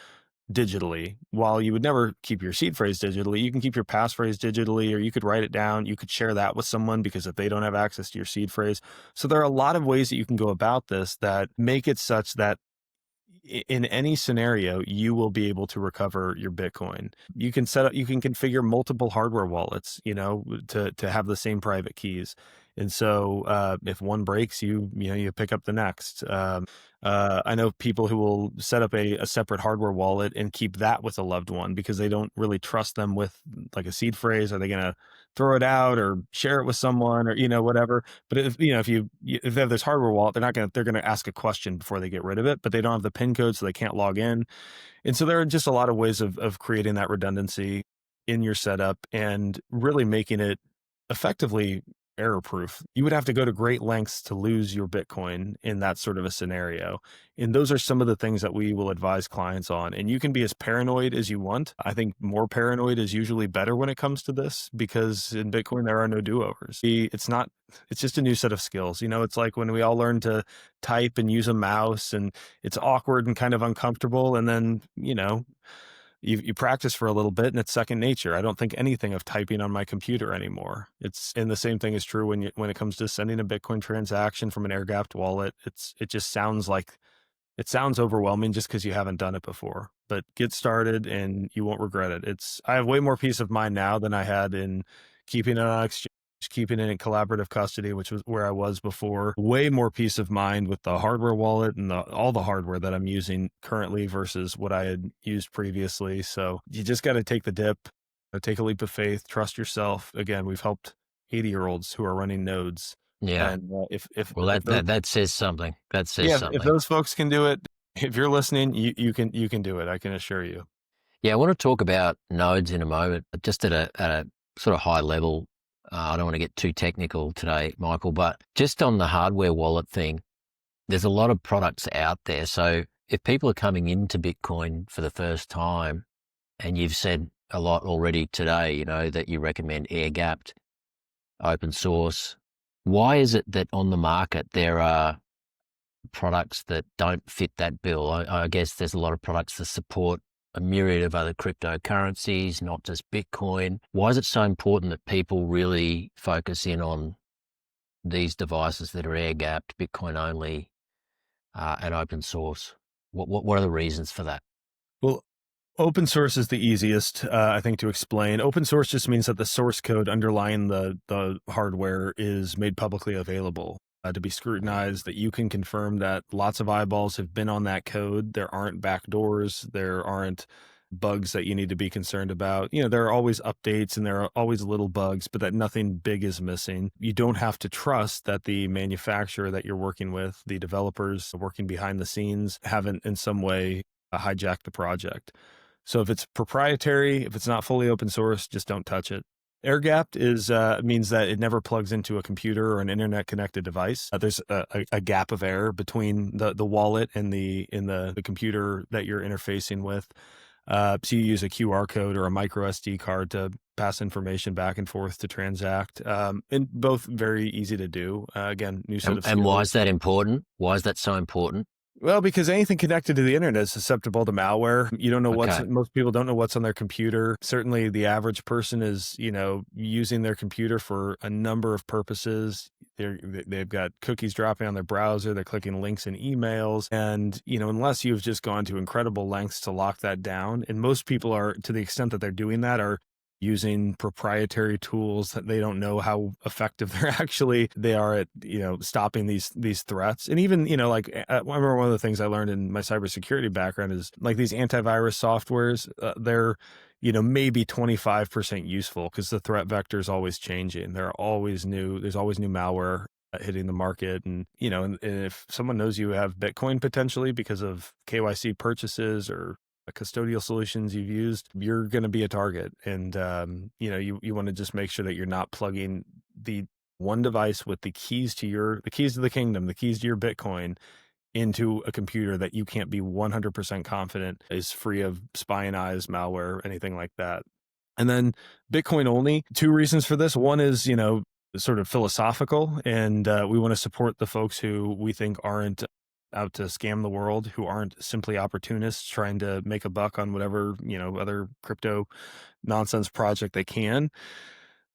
digitally. While you would never keep your seed phrase digitally, you can keep your passphrase digitally, or you could write it down. You could share that with someone, because if they don't have access to your seed phrase. So there are a lot of ways that you can go about this that make it such that in any scenario, you will be able to recover your Bitcoin. You can set up, you can configure multiple hardware wallets, to have the same private keys. And so, if one breaks, you pick up the next. I know people who will set up a separate hardware wallet and keep that with a loved one because they don't really trust them with like a seed phrase. Are they going to throw it out or share it with someone or, whatever? But if they have this hardware wallet, they're going to ask a question before they get rid of it, but they don't have the PIN code, so they can't log in. And so there are just a lot of ways of creating that redundancy in your setup and really making it effectively error proof. You would have to go to great lengths to lose your Bitcoin in that sort of a scenario. And those are some of the things that we will advise clients on. And you can be as paranoid as you want. I think more paranoid is usually better when it comes to this because in Bitcoin, there are no do-overs. It's just a new set of skills. It's like when we all learn to type and use a mouse, and it's awkward and kind of uncomfortable. And then, you practice for a little bit and it's second nature. I don't think anything of typing on my computer anymore. And the same thing is true when it comes to sending a Bitcoin transaction from an air gapped wallet. It just sounds overwhelming just because you haven't done it before. But get started and you won't regret it. I have way more peace of mind now than I had in keeping it on exchange, keeping it in collaborative custody, which was where I was before. Way more peace of mind with the hardware wallet and all the hardware that I'm using currently versus what I had used previously. So you just got to take the dip, take a leap of faith, trust yourself. Again, we've helped 80-year-olds who are running nodes. Yeah. And Well, that says something. That says if something. those folks can do it, if you're listening, you can do it. I can assure you. Yeah, I want to talk about nodes in a moment, but just at a sort of high level. I don't want to get too technical today, Michael, but just on the hardware wallet thing, there's a lot of products out there. So if people are coming into Bitcoin for the first time, and you've said a lot already today, that you recommend air gapped, open source, why is it that on the market there are products that don't fit that bill? I guess there's a lot of products that support a myriad of other cryptocurrencies, not just Bitcoin. Why is it so important that people really focus in on these devices that are air gapped, Bitcoin only, and open source? What are the reasons for that? Well, open source is the easiest, I think, to explain. Open source just means that the source code underlying the hardware is made publicly available to be scrutinized, that you can confirm that lots of eyeballs have been on that code. There aren't backdoors. There aren't bugs that you need to be concerned about. There are always updates and there are always little bugs, but that nothing big is missing. You don't have to trust that the manufacturer that you're working with, the developers working behind the scenes, haven't in some way hijacked the project. So if it's proprietary, if it's not fully open source, just don't touch it. Air gapped means that it never plugs into a computer or an internet connected device. There's a gap of air between the wallet and the computer that you're interfacing with. So you use a QR code or a micro SD card to pass information back and forth to transact. And both very easy to do. Again, new set of skills. And why is that important? Why is that so important? Well, because anything connected to the internet is susceptible to malware. You don't know most people don't know what's on their computer. Certainly the average person is, using their computer for a number of purposes. They've got cookies dropping on their browser. They're clicking links in emails. And, unless you've just gone to incredible lengths to lock that down, and most people are, to the extent that they're doing that, are using proprietary tools that they don't know how effective they are at, stopping these threats. And even, I remember one of the things I learned in my cybersecurity background is like these antivirus softwares, they're, maybe 25% useful because the threat vector is always changing. There's always new malware hitting the market. And, and if someone knows you have Bitcoin potentially because of KYC purchases or custodial solutions you've used, you're going to be a target. And, you want to just make sure that you're not plugging the one device with the keys to the kingdom, the keys to your Bitcoin into a computer that you can't be 100% confident is free of spying eyes, malware, anything like that. And then Bitcoin only, two reasons for this. One is, sort of philosophical, and we want to support the folks who we think aren't out to scam the world, who aren't simply opportunists trying to make a buck on whatever, other crypto nonsense project they can.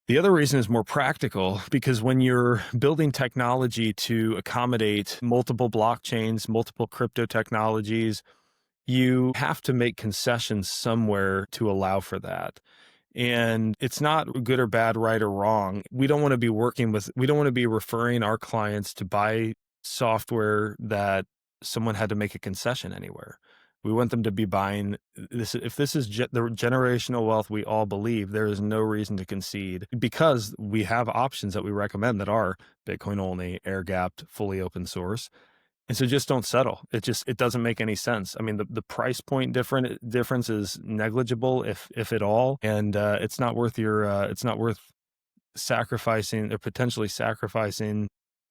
The other reason is more practical, because when you're building technology to accommodate multiple blockchains, multiple crypto technologies, you have to make concessions somewhere to allow for that. And it's not good or bad, right or wrong. We don't want to be referring our clients to buy software that someone had to make a concession anywhere. We want them to be buying this. If this is the generational wealth we all believe, there is no reason to concede because we have options that we recommend that are Bitcoin only, air gapped, fully open source. And so just don't settle. It doesn't make any sense. I mean, the price point difference is negligible, if at all, and it's not worth it's not worth sacrificing or potentially sacrificing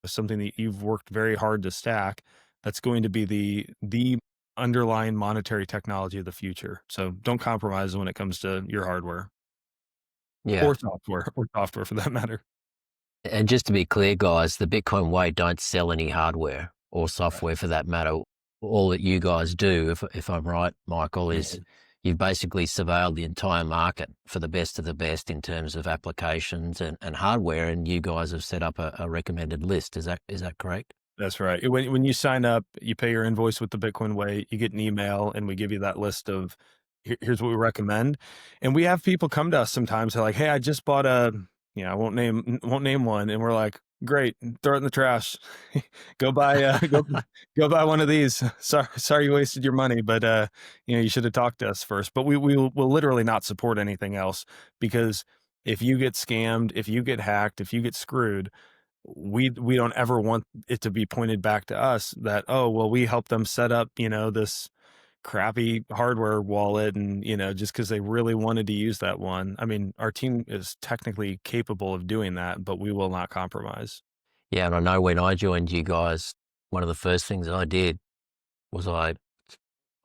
something that you've worked very hard to stack. That's going to be the underlying monetary technology of the future. So don't compromise when it comes to your hardware Yeah. or software for that matter. And just to be clear, guys, the Bitcoin Way don't sell any hardware or Right. software for that matter. All that you guys do, if I'm right, Michael, is Mhm. you've basically surveilled the entire market for the best of the best in terms of applications and hardware, and you guys have set up a recommended list. Is that correct? That's right. When you sign up, you pay your invoice with the Bitcoin Way, you get an email, and we give you that list of here's what we recommend. And we have people come to us sometimes. They're like, "Hey, I just bought a," I won't name one, and we're like, "Great, throw it in the trash. Go buy go buy one of these. Sorry you wasted your money, but you should have talked to us first." But will literally not support anything else because if you get scammed, if you get hacked, if you get screwed, we don't ever want it to be pointed back to us that, oh, well, we helped them set up, this crappy hardware wallet and, just because they really wanted to use that one. I mean, our team is technically capable of doing that, but we will not compromise. Yeah, and I know when I joined you guys, one of the first things I did was I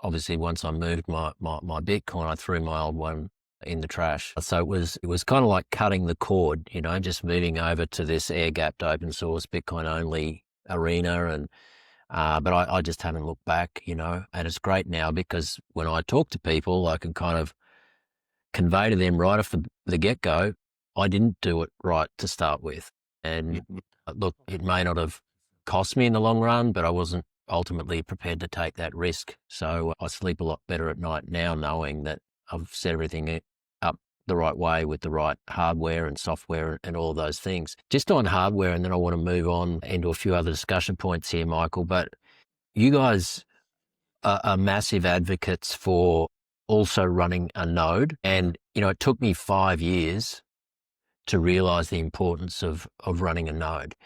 obviously once I moved my Bitcoin, I threw my old one in the trash. So it was kind of like cutting the cord, just moving over to this air gapped open source Bitcoin only arena. And but I just haven't looked back, and it's great now because when I talk to people, I can kind of convey to them right off the get go, I didn't do it right to start with. And Mhm. look, it may not have cost me in the long run, but I wasn't ultimately prepared to take that risk. So I sleep a lot better at night now knowing that I've set everything up the right way with the right hardware and software and all those things. Just on hardware, and then I want to move on into a few other discussion points here, Michael, but you guys are massive advocates for also running a node. And, it took me 5 years to realize the importance of running a node.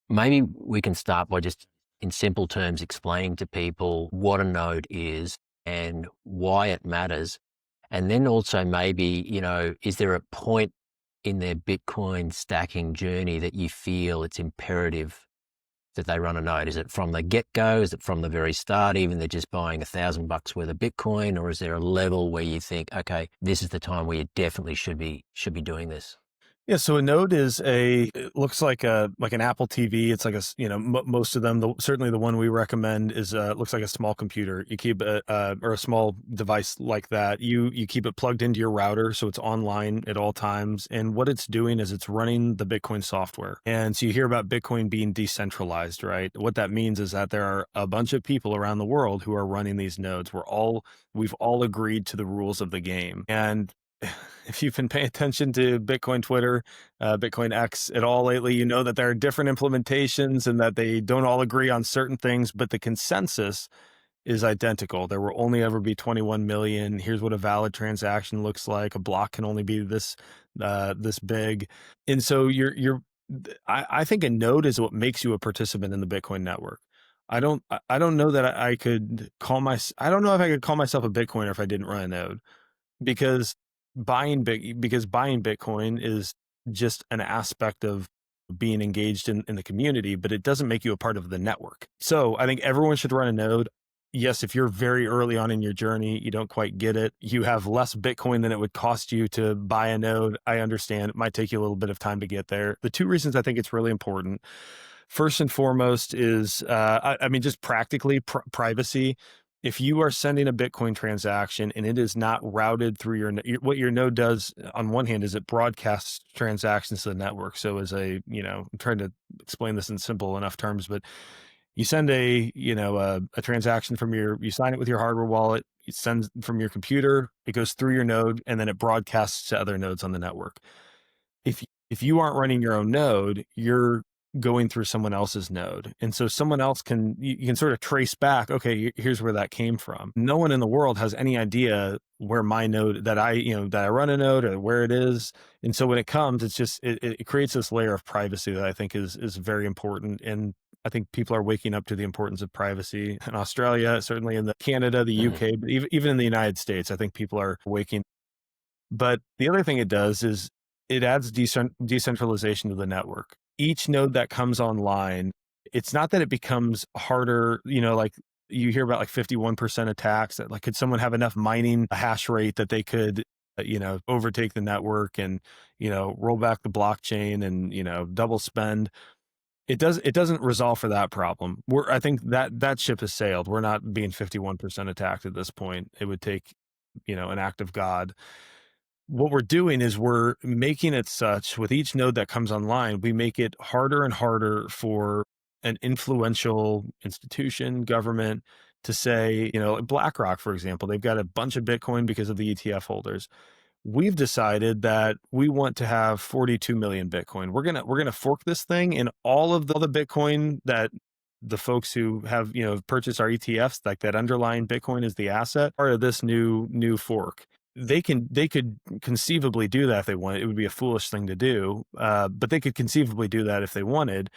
Maybe we can start by just in simple terms explaining to people what a node is and why it matters. And then also maybe, is there a point in their Bitcoin stacking journey that you feel it's imperative that they run a node? Is it from the get-go? Is it from the very start, even they're just buying $1,000 worth of Bitcoin? Or is there a level where you think, okay, this is the time where you definitely should be doing this? Yeah, so a Node it looks like an Apple TV. It's like most of them, certainly the one we recommend is looks like a small computer. You keep or a small device like that. You keep it plugged into your router, so it's online at all times. And what it's doing is it's running the Bitcoin software. And so you hear about Bitcoin being decentralized, right? What that means is that there are a bunch of people around the world who are running these nodes. We've all agreed to the rules of the game. And if you've been paying attention to Bitcoin Twitter, Bitcoin X at all lately, you know that there are different implementations and that they don't all agree on certain things, but the consensus is identical. There will only ever be 21 million. Here's what a valid transaction looks like. A block can only be this big. And so I think a node is what makes you a participant in the Bitcoin network. I don't know that I could I don't know if I could call myself a Bitcoiner if I didn't run a node because buying Bitcoin is just an aspect of being engaged in the community, but it doesn't make you a part of the network. So I think everyone should run a node. Yes, if you're very early on in your journey, you don't quite get it. You have less Bitcoin than it would cost you to buy a node. I understand it might take you a little bit of time to get there. The two reasons I think it's really important, first and foremost, is I mean, just practically privacy. If you are sending a Bitcoin transaction and it is not routed through what your node does on one hand is it broadcasts transactions to the network. So I'm trying to explain this in simple enough terms, but you send a transaction you sign it with your hardware wallet, it sends from your computer, it goes through your node, and then it broadcasts to other nodes on the network. If you aren't running your own node, you're going through someone else's node. And so someone else can, you can sort of trace back, okay, here's where that came from. No one in the world has any idea where my node that that I run a node or where it is. And so when it comes, it's just, it creates this layer of privacy that I think is very important. And I think people are waking up to the importance of privacy in Australia, certainly in Canada, the Mm. UK, but even in the United States, I think people are waking. But the other thing it does is it adds decentralization to the network. Each node that comes online, it's not that it becomes harder, like you hear about like 51% attacks that like, could someone have enough mining a hash rate that they could, overtake the network and, roll back the blockchain and, double spend. It doesn't resolve for that problem. I think that ship has sailed. We're not being 51% attacked at this point. It would take, an act of God. What we're doing is we're making it such with each node that comes online, we make it harder and harder for an influential institution, government to say, BlackRock, for example, they've got a bunch of Bitcoin because of the ETF holders. We've decided that we want to have 42 million Bitcoin. We're gonna fork this thing, and all the Bitcoin that the folks who have purchased our ETFs, like that underlying Bitcoin is the asset, part of this new fork. They could conceivably do that if they wanted. It would be a foolish thing to do, but they could conceivably do that if they wanted.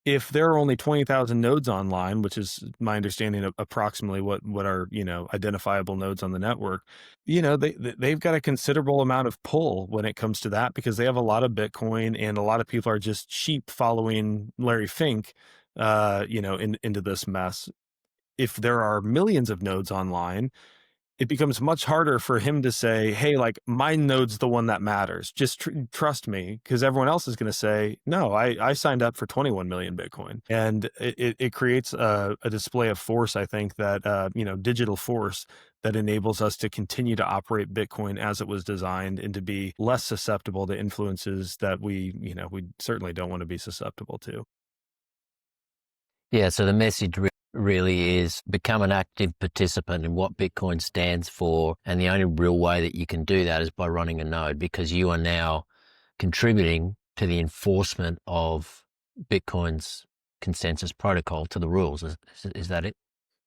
If there are only 20,000 nodes online, which is my understanding of approximately what are, identifiable nodes on the network, they've got a considerable amount of pull when it comes to that because they have a lot of Bitcoin and a lot of people are just sheep following Larry Fink, into this mess. If there are millions of nodes online, it becomes much harder for him to say, hey, like my node's the one that matters. Just trust me, because everyone else is going to say, no, I signed up for 21 million Bitcoin. And it creates a display of force, I think, that, digital force that enables us to continue to operate Bitcoin as it was designed and to be less susceptible to influences that we certainly don't want to be susceptible to. Yeah, so the message really is become an active participant in what Bitcoin stands for. And the only real way that you can do that is by running a node because you are now contributing to the enforcement of Bitcoin's consensus protocol to the rules. Is that it?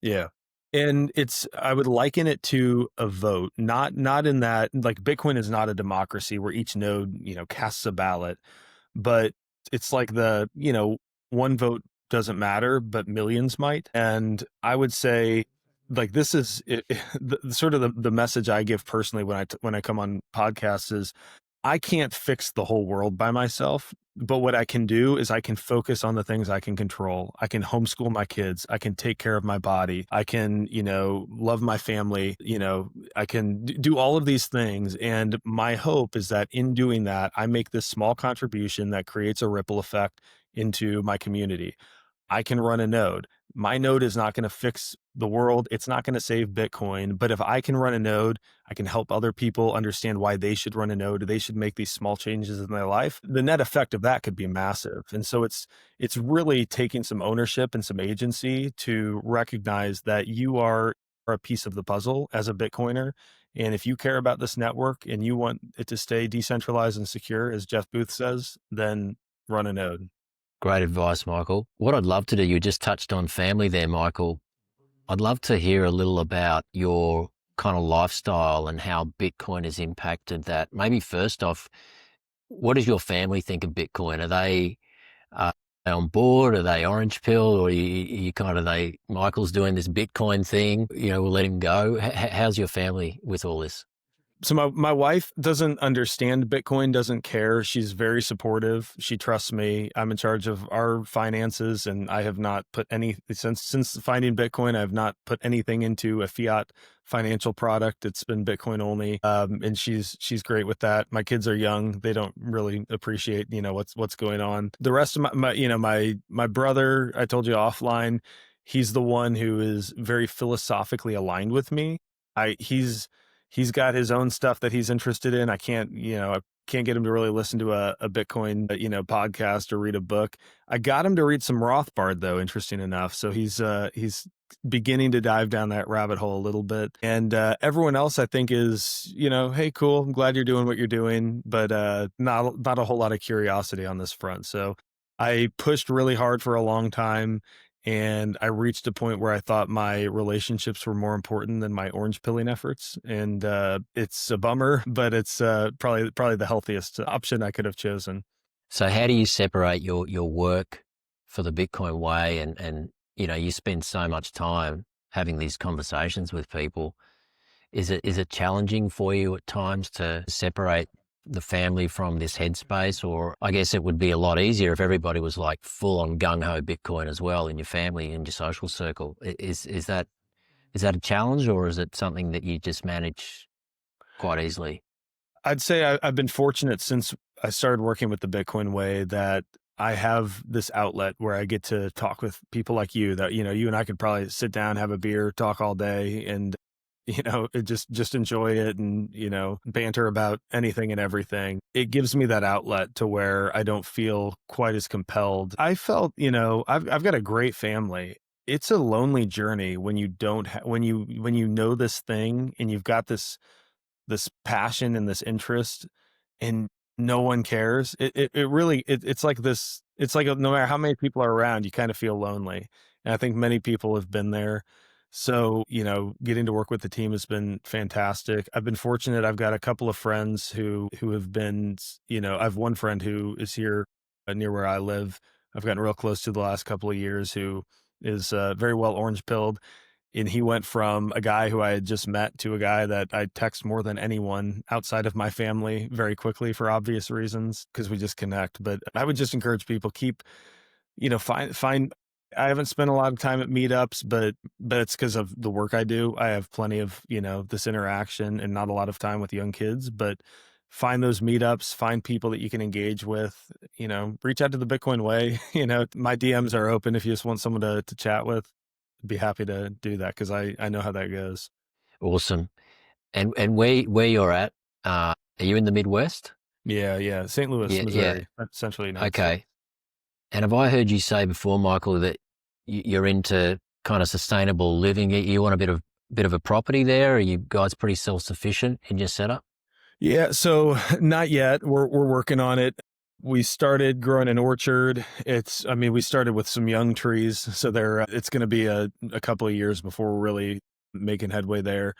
Yeah. And I would liken it to a vote, not in that like Bitcoin is not a democracy where each node, casts a ballot, but it's like one vote doesn't matter, but millions might. And I would say like this is sort of the message I give personally when I come on podcasts is I can't fix the whole world by myself, but what I can do is I can focus on the things I can control. I can homeschool my kids. I can take care of my body. I can, love my family. I can do all of these things. And my hope is that in doing that, I make this small contribution that creates a ripple effect into my community. I can run a node. My node is not going to fix the world. It's not going to save Bitcoin. But if I can run a node, I can help other people understand why they should run a node. They should make these small changes in their life. The net effect of that could be massive. And so it's really taking some ownership and some agency to recognize that you are a piece of the puzzle as a Bitcoiner. And if you care about this network and you want it to stay decentralized and secure, as Jeff Booth says, then run a node. Great advice, Michael. What I'd love to do, you just touched on family there, Michael. I'd love to hear a little about your kind of lifestyle and how Bitcoin has impacted that. Maybe first off, what does your family think of Bitcoin? Are they on board? Are they orange pill? Or you kind of, Michael's doing this Bitcoin thing, we'll let him go. How's your family with all this? So my wife doesn't understand Bitcoin, doesn't care. She's very supportive. She trusts me. I'm in charge of our finances, and I have not put any since finding Bitcoin. I have not put anything into a fiat financial product. It's been Bitcoin only, and she's great with that. My kids are young; they don't really appreciate what's going on. The rest of my brother, I told you offline, he's the one who is very philosophically aligned with me. He's got his own stuff that he's interested in. I can't get him to really listen to a Bitcoin, podcast or read a book. I got him to read some Rothbard though, interesting enough. So he's beginning to dive down that rabbit hole a little bit. And everyone else, I think, is, hey, cool. I'm glad you're doing what you're doing, but not a whole lot of curiosity on this front. So I pushed really hard for a long time, and I reached a point where I thought my relationships were more important than my orange pilling efforts. And it's a bummer, but it's probably the healthiest option I could have chosen. So how do you separate your work for the Bitcoin way and you spend so much time having these conversations with people. Is it challenging for you at times to separate the family from this headspace? Or I guess it would be a lot easier if everybody was like full on gung ho Bitcoin as well in your family and your social circle. Is that a challenge, or is it something that you just manage quite easily? I'd say I've been fortunate since I started working with the Bitcoin way that I have this outlet where I get to talk with people like you that, you and I could probably sit down, have a beer, talk all day and, it just enjoy it and, banter about anything and everything. It gives me that outlet to where I don't feel quite as compelled. I felt, I've got a great family. It's a lonely journey when you don't when you know this thing and you've got this passion and this interest and no one cares. It really it's like this, it's like no matter how many people are around, you kind of feel lonely. And I think many people have been there. So, getting to work with the team has been fantastic. I've been fortunate. I've got a couple of friends who have been, I have one friend who is here near where I live. I've gotten real close to the last couple of years who is very well orange pilled, and he went from a guy who I had just met to a guy that I text more than anyone outside of my family very quickly for obvious reasons because we just connect. But I would just encourage people keep, find. I haven't spent a lot of time at meetups, but it's because of the work I do. I have plenty of this interaction and not a lot of time with young kids. But find those meetups, find people that you can engage with. Reach out to the Bitcoin way. My DMs are open if you just want someone to chat with. Be happy to do that because I know how that goes. Awesome. And where you're at, are you in the Midwest? Yeah, yeah. St. Louis, Yeah, yeah. Missouri, Central United States. Okay. And have I heard you say before, Michael, that you're into kind of sustainable living? You want a bit of a property there? Are you guys pretty self-sufficient in your setup? Yeah, so not yet. We're working on it. We started growing an orchard. We started with some young trees, so it's going to be a couple of years before we're really making headway there.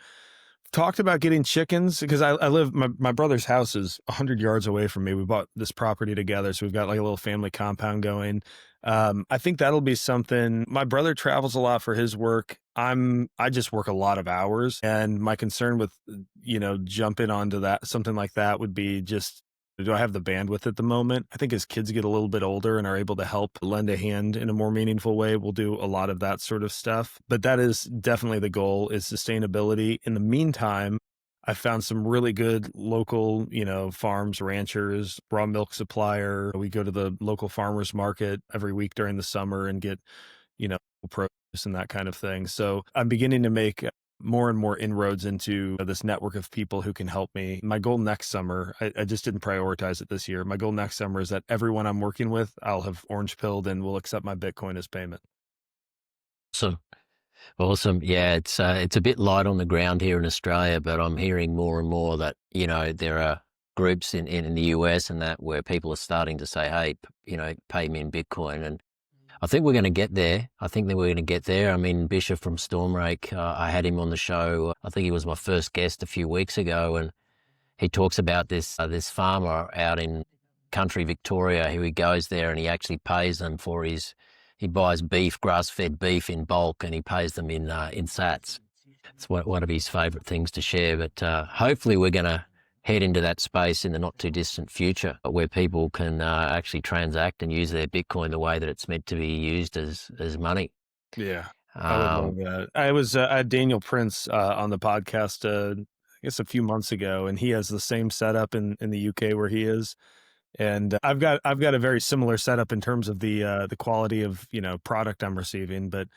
Talked about getting chickens because I live, my brother's house is 100 yards away from me. We bought this property together, so we've got like a little family compound going. I think that'll be something. My brother travels a lot for his work. I just work a lot of hours, and my concern with jumping onto that something like that would be just, do I have the bandwidth at the moment? I think as kids get a little bit older and are able to help lend a hand in a more meaningful way, we'll do a lot of that sort of stuff. But that is definitely the goal, is sustainability. In the meantime, I found some really good local, farms, ranchers, raw milk supplier. We go to the local farmers market every week during the summer and get, produce and that kind of thing. So I'm beginning to make more and more inroads into this network of people who can help me. My goal next summer, I just didn't prioritize it this year. My goal next summer is that everyone I'm working with, I'll have orange pilled and will accept my Bitcoin as payment. Awesome. Awesome. Yeah, it's a bit light on the ground here in Australia, but I'm hearing more and more that, there are groups in the US and that where people are starting to say, hey, pay me in Bitcoin. And I think we're going to get there. I think that we're going to get there. I mean, Bishop from Stormrake, I had him on the show. I think he was my first guest a few weeks ago, and he talks about this farmer out in country Victoria who he goes there and he actually pays them for he buys beef, grass-fed beef in bulk, and he pays them in sats. It's one of his favourite things to share. But hopefully we're going to head into that space in the not too distant future where people can actually transact and use their Bitcoin the way that it's meant to be used as money. Yeah, I would love Um, that. I had Daniel Prince on the podcast, I guess a few months ago, and he has the same setup in the UK where he is. And I've got a very similar setup in terms of the quality of product I'm receiving, but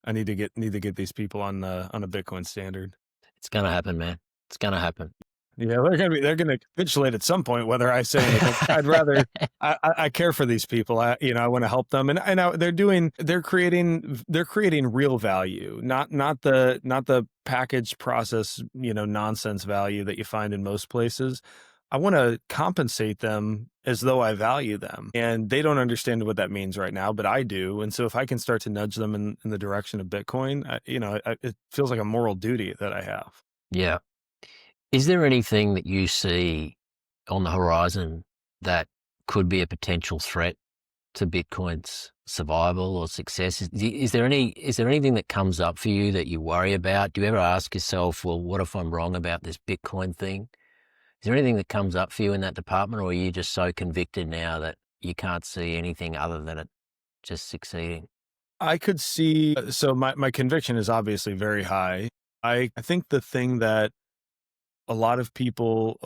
I need to get these people on a Bitcoin standard. it's going to happen, man. It's going to happen. Yeah, they're gonna capitulate at some point, whether I say anything. I'd rather I care for these people. I want to help them, and I know they're creating real value, not the packaged process, nonsense value that you find in most places. I want to compensate them as though I value them, and they don't understand what that means right now, but I do. And so if I can start to nudge them in the direction of Bitcoin, it feels like a moral duty that I have. Yeah. Is there anything that you see on the horizon that could be a potential threat to Bitcoin's survival or success? Is there anything that comes up for you that you worry about? Do you ever ask yourself, well, what if I'm wrong about this Bitcoin thing? Is there anything that comes up for you in that department, or are you just so convicted now that you can't see anything other than it just succeeding? I could see so my conviction is obviously very high. I think the thing that a lot of people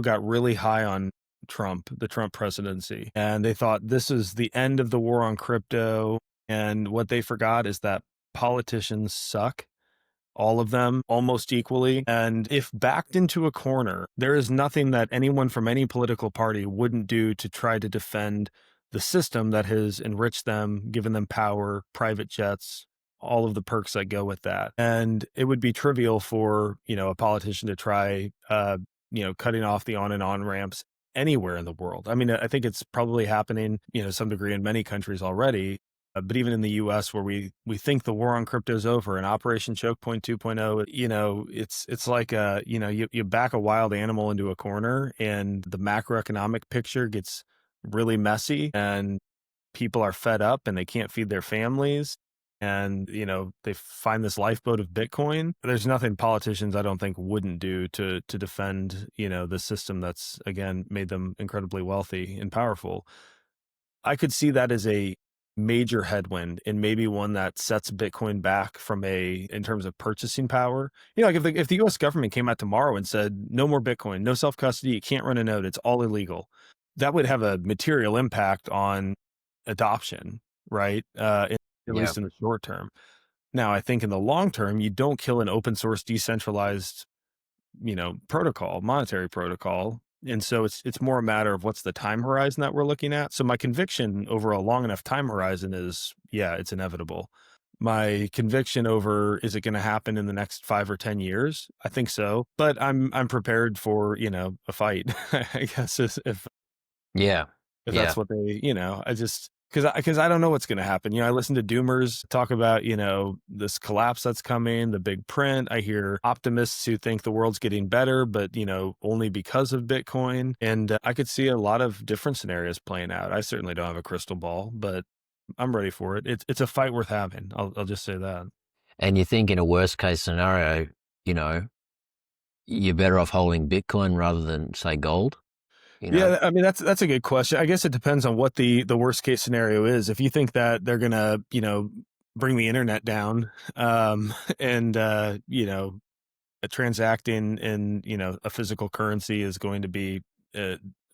got really high on Trump, the Trump presidency, and they thought this is the end of the war on crypto. And what they forgot is that politicians suck, all of them almost equally. And if backed into a corner, there is nothing that anyone from any political party wouldn't do to try to defend the system that has enriched them, given them power, private jets, all of the perks that go with that. And it would be trivial for, a politician to try, cutting off the on and on ramps anywhere in the world. I mean, I think it's probably happening, some degree in many countries already, but even in the US where we think the war on crypto is over and Operation Choke Point 2.0, it's like you back a wild animal into a corner and the macroeconomic picture gets really messy and people are fed up and they can't feed their families and they find this lifeboat of Bitcoin. There's nothing politicians I don't think wouldn't do to defend, the system that's again made them incredibly wealthy and powerful. I could see that as a major headwind and maybe one that sets Bitcoin back in terms of purchasing power. Like if the US government came out tomorrow and said, no more Bitcoin, no self custody, you can't run a node, it's all illegal, that would have a material impact on adoption, right? At Yeah. least in the short term. Now, I think in the long term, you don't kill an open source decentralized protocol, monetary protocol. And so it's more a matter of what's the time horizon that we're looking at. So my conviction over a long enough time horizon is, yeah, it's inevitable. My conviction over is it going to happen in the next 5 or 10 years? I think so, but I'm prepared for a fight. I guess Yeah. if Yeah. that's what they, I just because I don't know what's going to happen. I listen to doomers talk about, this collapse that's coming, the big print. I hear optimists who think the world's getting better, but, only because of Bitcoin. And I could see a lot of different scenarios playing out. I certainly don't have a crystal ball, but I'm ready for it. It's a fight worth having. I'll just say that. And you think in a worst case scenario, you know, you're better off holding Bitcoin rather than say gold, you know? Yeah, I mean that's a good question. I guess it depends on what the worst case scenario is. If you think that they're gonna, bring the internet down, and transacting in a physical currency is going to be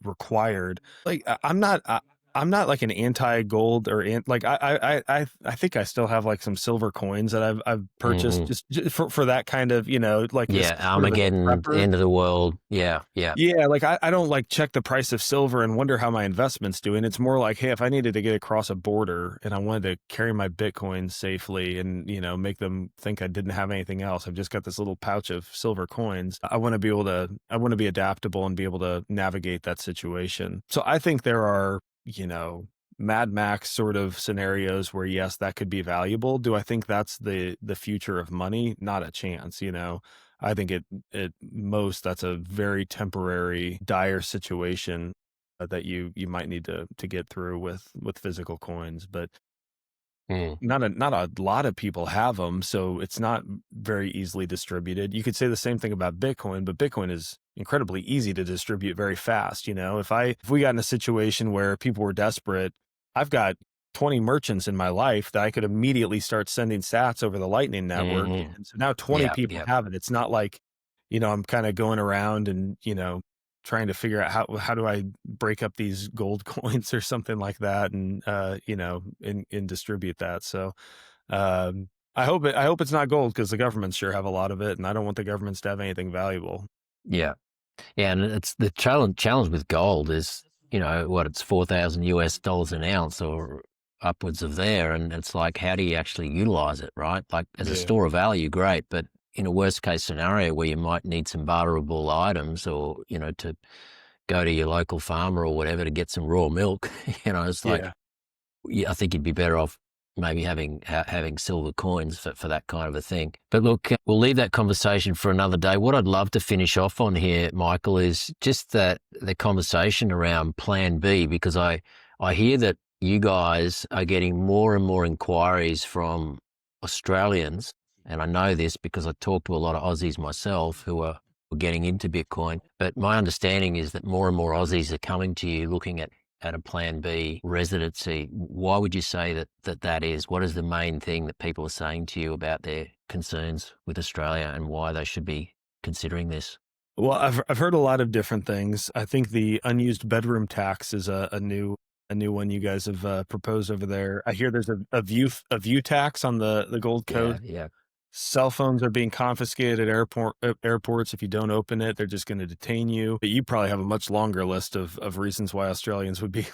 required. Like I'm not like an anti gold like I think I still have like some silver coins that I've purchased Hmm. just for that kind of like as Yeah, sort of as a Armageddon, prepper. end of the world. Yeah, yeah, Yeah, like I don't like check the price of silver and wonder how my investment's doing. It's more like, hey, if I needed to get across a border and I wanted to carry my Bitcoin safely and, make them think I didn't have anything else, I've just got this little pouch of silver coins. I want to be adaptable and be able to navigate that situation. So I think there are, Mad Max sort of scenarios where yes, that could be valuable. Do I think that's the future of money? Not a chance. I think at most that's a very temporary dire situation that you might need to get through with physical coins, but mm, not a lot of people have them, so it's not very easily distributed. You could say the same thing about Bitcoin, but Bitcoin is incredibly easy to distribute very fast. If we got in a situation where people were desperate, I've got 20 merchants in my life that I could immediately start sending sats over the Lightning Network. hmm. And so now 20 Yeah, people yeah, have it. It's not like, I'm kind of going around and, trying to figure out how do I break up these gold coins or something like that and and distribute that. So I hope it's not gold because the governments sure have a lot of it and I don't want the governments to have anything valuable. yeah. Yeah, and it's the challenge with gold is, you know, what it's $4,000 an ounce or upwards of there, and it's like, how do you actually utilize it, right? Like as a Yeah. store of value, great, but in a worst case scenario where you might need some barterable items, or you know, to go to your local farmer or whatever to get some raw milk, you know, it's like, Yeah. yeah, I think you'd be better off maybe having silver coins for that kind of a thing. But look, we'll leave that conversation for another day. What I'd love to finish off on here, Michael, is just that the conversation around Plan B, because I hear that you guys are getting more and more inquiries from Australians, and I know this because I talk to a lot of Aussies myself who are getting into Bitcoin. But my understanding is that more and more Aussies are coming to you looking at a Plan B residency. Why would you say that is? What is the main thing that people are saying to you about their concerns with Australia and why they should be considering this? Well, I've heard a lot of different things. I think the unused bedroom tax is a new one you guys have proposed over there. I hear there's a view tax on the Gold Yeah, Coast. yeah. Cell phones are being confiscated at airports. If you don't open it, they're just going to detain you. But you probably have a much longer list of reasons why Australians would be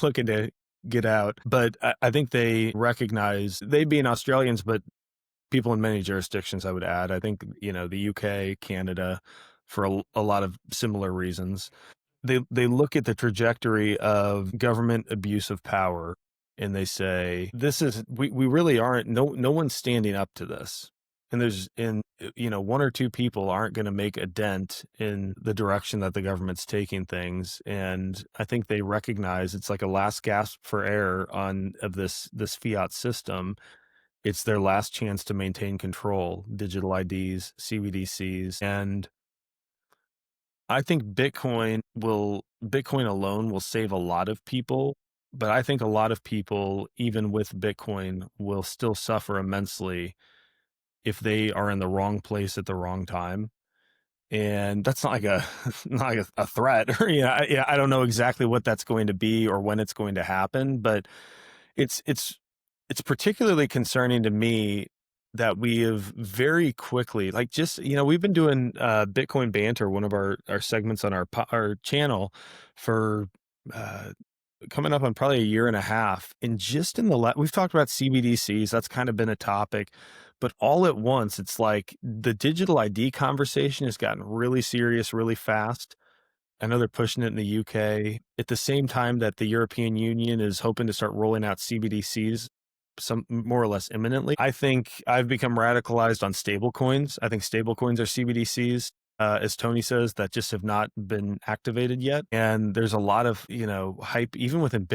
looking to get out. But I think they recognize they being Australians, but people in many jurisdictions, I would add. I think, you know, the UK, Canada, for a lot of similar reasons. They look at the trajectory of government abuse of power and they say, this is, we really aren't, no one's standing up to this. And you know, one or two people aren't going to make a dent in the direction that the government's taking things. And I think they recognize it's like a last gasp for air of this fiat system. It's their last chance to maintain control, digital IDs, CBDCs. And I think Bitcoin alone will save a lot of people, but I think a lot of people, even with Bitcoin, will still suffer immensely if they are in the wrong place at the wrong time. And that's not like not like a threat or, I don't know exactly what that's going to be or when it's going to happen, but it's it's it's particularly concerning to me that we have very quickly, like, just, we've been doing Bitcoin banter, one of our segments on our channel, for uh, coming up on probably a year and a half. And just in we've talked about CBDCs, that's kind of been a topic, but all at once, it's like the digital ID conversation has gotten really serious really fast. I know they're pushing it in the UK at the same time that the European Union is hoping to start rolling out CBDCs some more or less imminently. I think I've become radicalized on stablecoins. I think stablecoins are CBDCs, as Tony says, that just have not been activated yet. And there's a lot of, hype even within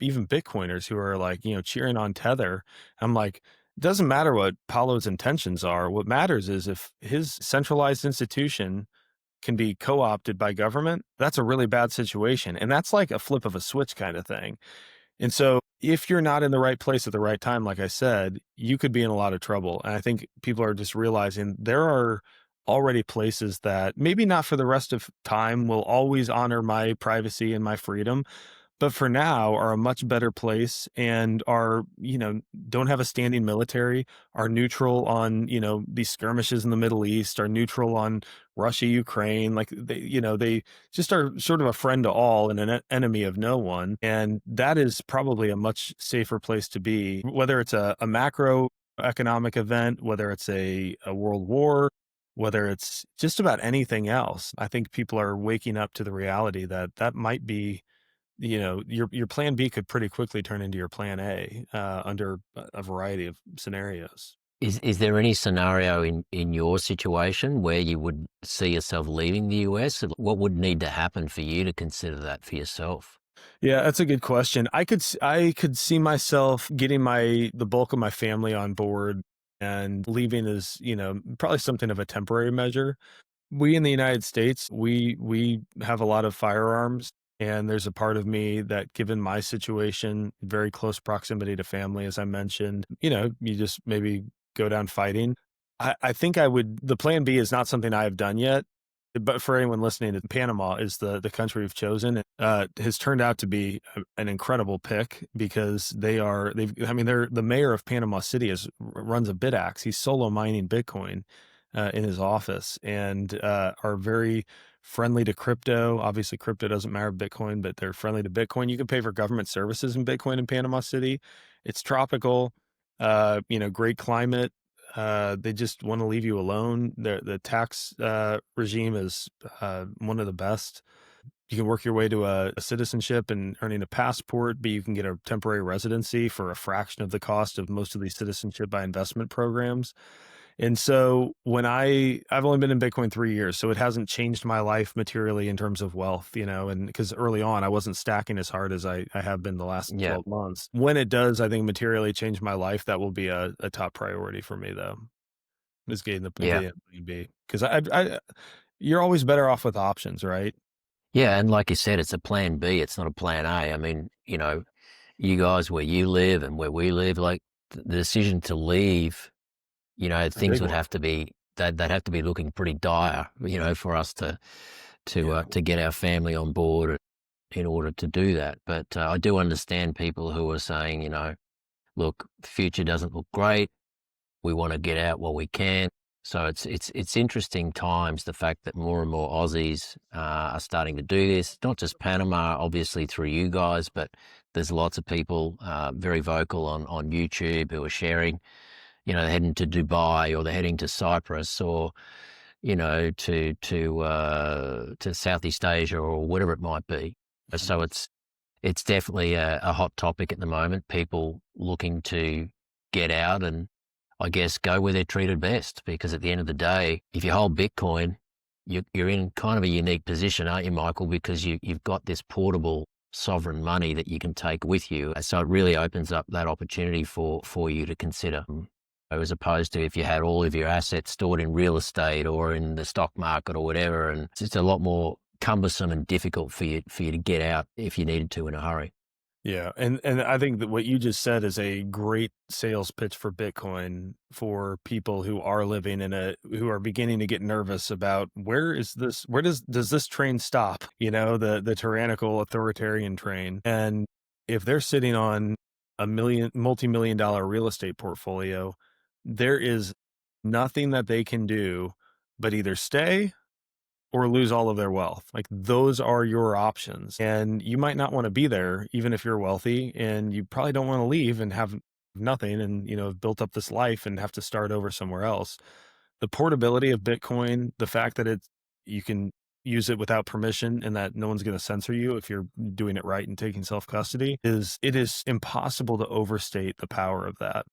even Bitcoiners who are like, cheering on Tether. I'm like, it doesn't matter what Paulo's intentions are. What matters is if his centralized institution can be co-opted by government, that's a really bad situation. And that's like a flip of a switch kind of thing. And so if you're not in the right place at the right time, like I said, you could be in a lot of trouble. And I think people are just realizing there are already places that maybe not for the rest of time will always honor my privacy and my freedom, but for now are a much better place and are, don't have a standing military, are neutral on, these skirmishes in the Middle East, are neutral on Russia, Ukraine. Like they just are sort of a friend to all and an enemy of no one. And that is probably a much safer place to be, whether it's a macro economic event, whether it's a world war, whether it's just about anything else. I think people are waking up to the reality that that might be, your plan B could pretty quickly turn into your plan A, under a variety of scenarios. Is there any scenario in your situation where you would see yourself leaving the US? What would need to happen for you to consider that for yourself? Yeah, that's a good question. I could see myself getting the bulk of my family on board and leaving as, probably something of a temporary measure. We in the United States, we have a lot of firearms, and there's a part of me that, given my situation, very close proximity to family, as I mentioned, you just maybe go down fighting. I think the plan B is not something I have done yet, but for anyone listening, Panama is the country we've chosen. Has turned out to be an incredible pick because they're the mayor of Panama City runs a BitAxe. He's solo mining Bitcoin in his office, and are very friendly to crypto. Obviously, crypto doesn't matter Bitcoin, but they're friendly to Bitcoin. You can pay for government services in Bitcoin in Panama City. It's tropical, great climate. They just want to leave you alone. The tax regime is one of the best. You can work your way to a citizenship and earning a passport, but you can get a temporary residency for a fraction of the cost of most of these citizenship by investment programs. And so I've only been in Bitcoin 3 years, so it hasn't changed my life materially in terms of wealth, and because early on I wasn't stacking as hard as I have been the last Yeah. 12 months. When it does, I think materially change my life, that will be a top priority for me though, is Yeah. getting a B. Because you're always better off with options, right? Yeah. And like you said, it's a plan B. It's not a plan A. I mean, you guys where you live and where we live, like the decision to leave, It's a things big would one. have to be, they'd have to be looking pretty dire, for us Yeah. to get our family on board in order to do that. But I do understand people who are saying, look, the future doesn't look great. We want to get out while we can. So it's interesting times, the fact that more and more Aussies are starting to do this. Not just Panama, obviously through you guys, but there's lots of people very vocal on YouTube who are sharing. They're heading to Dubai or they're heading to Cyprus or to Southeast Asia or whatever it might be. So it's definitely a hot topic at the moment. People looking to get out and I guess go where they're treated best. Because at the end of the day, if you hold Bitcoin, you're in kind of a unique position, aren't you, Michael? Because you've got this portable sovereign money that you can take with you. So it really opens up that opportunity for you to consider. As opposed to if you had all of your assets stored in real estate or in the stock market or whatever, and it's just a lot more cumbersome and difficult for you to get out if you needed to in a hurry. Yeah, and I think that what you just said is a great sales pitch for Bitcoin for people who are living who are beginning to get nervous about where does this train stop? The tyrannical authoritarian train. And if they're sitting on multi-million dollar real estate portfolio, there is nothing that they can do but either stay or lose all of their wealth. Like those are your options. And you might not want to be there, even if you're wealthy, and you probably don't want to leave and have nothing and, have built up this life and have to start over somewhere else. The portability of Bitcoin, the fact that you can use it without permission and that no one's going to censor you if you're doing it right and taking self custody it is impossible to overstate the power of that.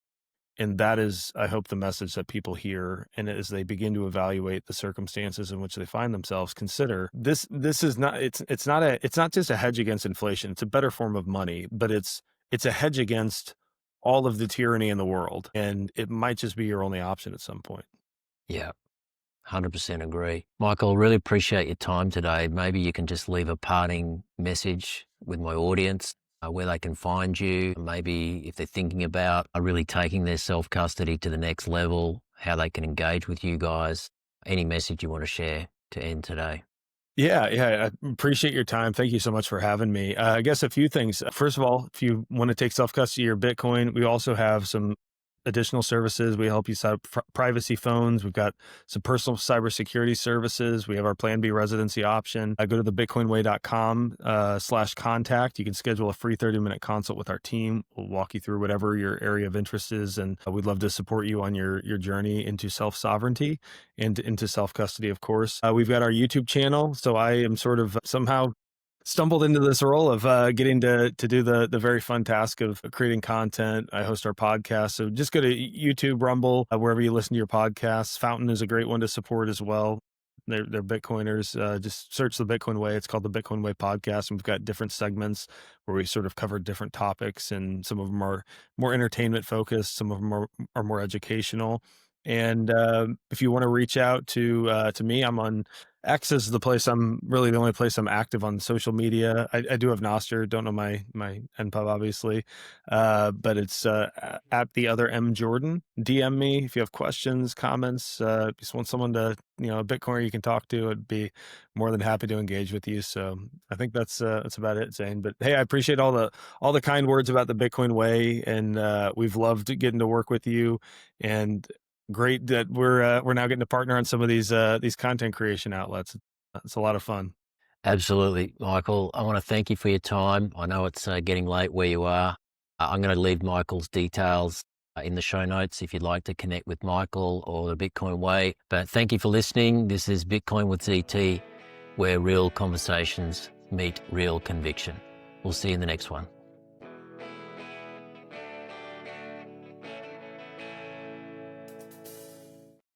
And that is, I hope, the message that people hear. And as they begin to evaluate the circumstances in which they find themselves, consider this is not, it's not just a hedge against inflation. It's a better form of money, but it's a hedge against all of the tyranny in the world. And it might just be your only option at some point. Yeah, 100% agree. Michael, really appreciate your time today. Maybe you can just leave a parting message with my audience, where they can find you. Maybe if they're thinking about really taking their self-custody to the next level, how they can engage with you guys. Any message you want to share to end today? Yeah, I appreciate your time. Thank you so much for having me. I guess a few things. First of all, if you want to take self-custody of your Bitcoin, we also have some additional services. We help you set up privacy phones. We've got some personal cybersecurity services. We have our Plan B residency option. Go to thebitcoinway.com /contact. You can schedule a free 30-minute consult with our team. We'll walk you through whatever your area of interest is, and we'd love to support you on your journey into self-sovereignty and into self-custody, of course. We've got our YouTube channel. So I am sort of somehow stumbled into this role of getting to do the very fun task of creating content. I host our podcast. So just go to YouTube, Rumble, wherever you listen to your podcasts. Fountain is a great one to support as well. They're Bitcoiners. Just search the Bitcoin Way. It's called the Bitcoin Way podcast. And we've got different segments where we sort of cover different topics, and some of them are more entertainment focused. Some of them are more educational. And if you want to reach out to me, I'm on X is the place. I'm really the only place I'm active on social media. I do have Nostr. Don't know my NPub obviously, but it's at the other M Jordan. DM me if you have questions, comments. Just want someone to a Bitcoiner you can talk to. I'd be more than happy to engage with you. So I think that's about it, Zane. But hey, I appreciate all the kind words about the Bitcoin way, and we've loved getting to work with you. And great that we're now getting to partner on some of these content creation outlets. It's a lot of fun. Absolutely, Michael. I want to thank you for your time. I know it's getting late where you are. I'm going to leave Michael's details in the show notes if you'd like to connect with Michael or the Bitcoin Way. But thank you for listening. This is Bitcoin with ZT, where real conversations meet real conviction. We'll see you in the next one.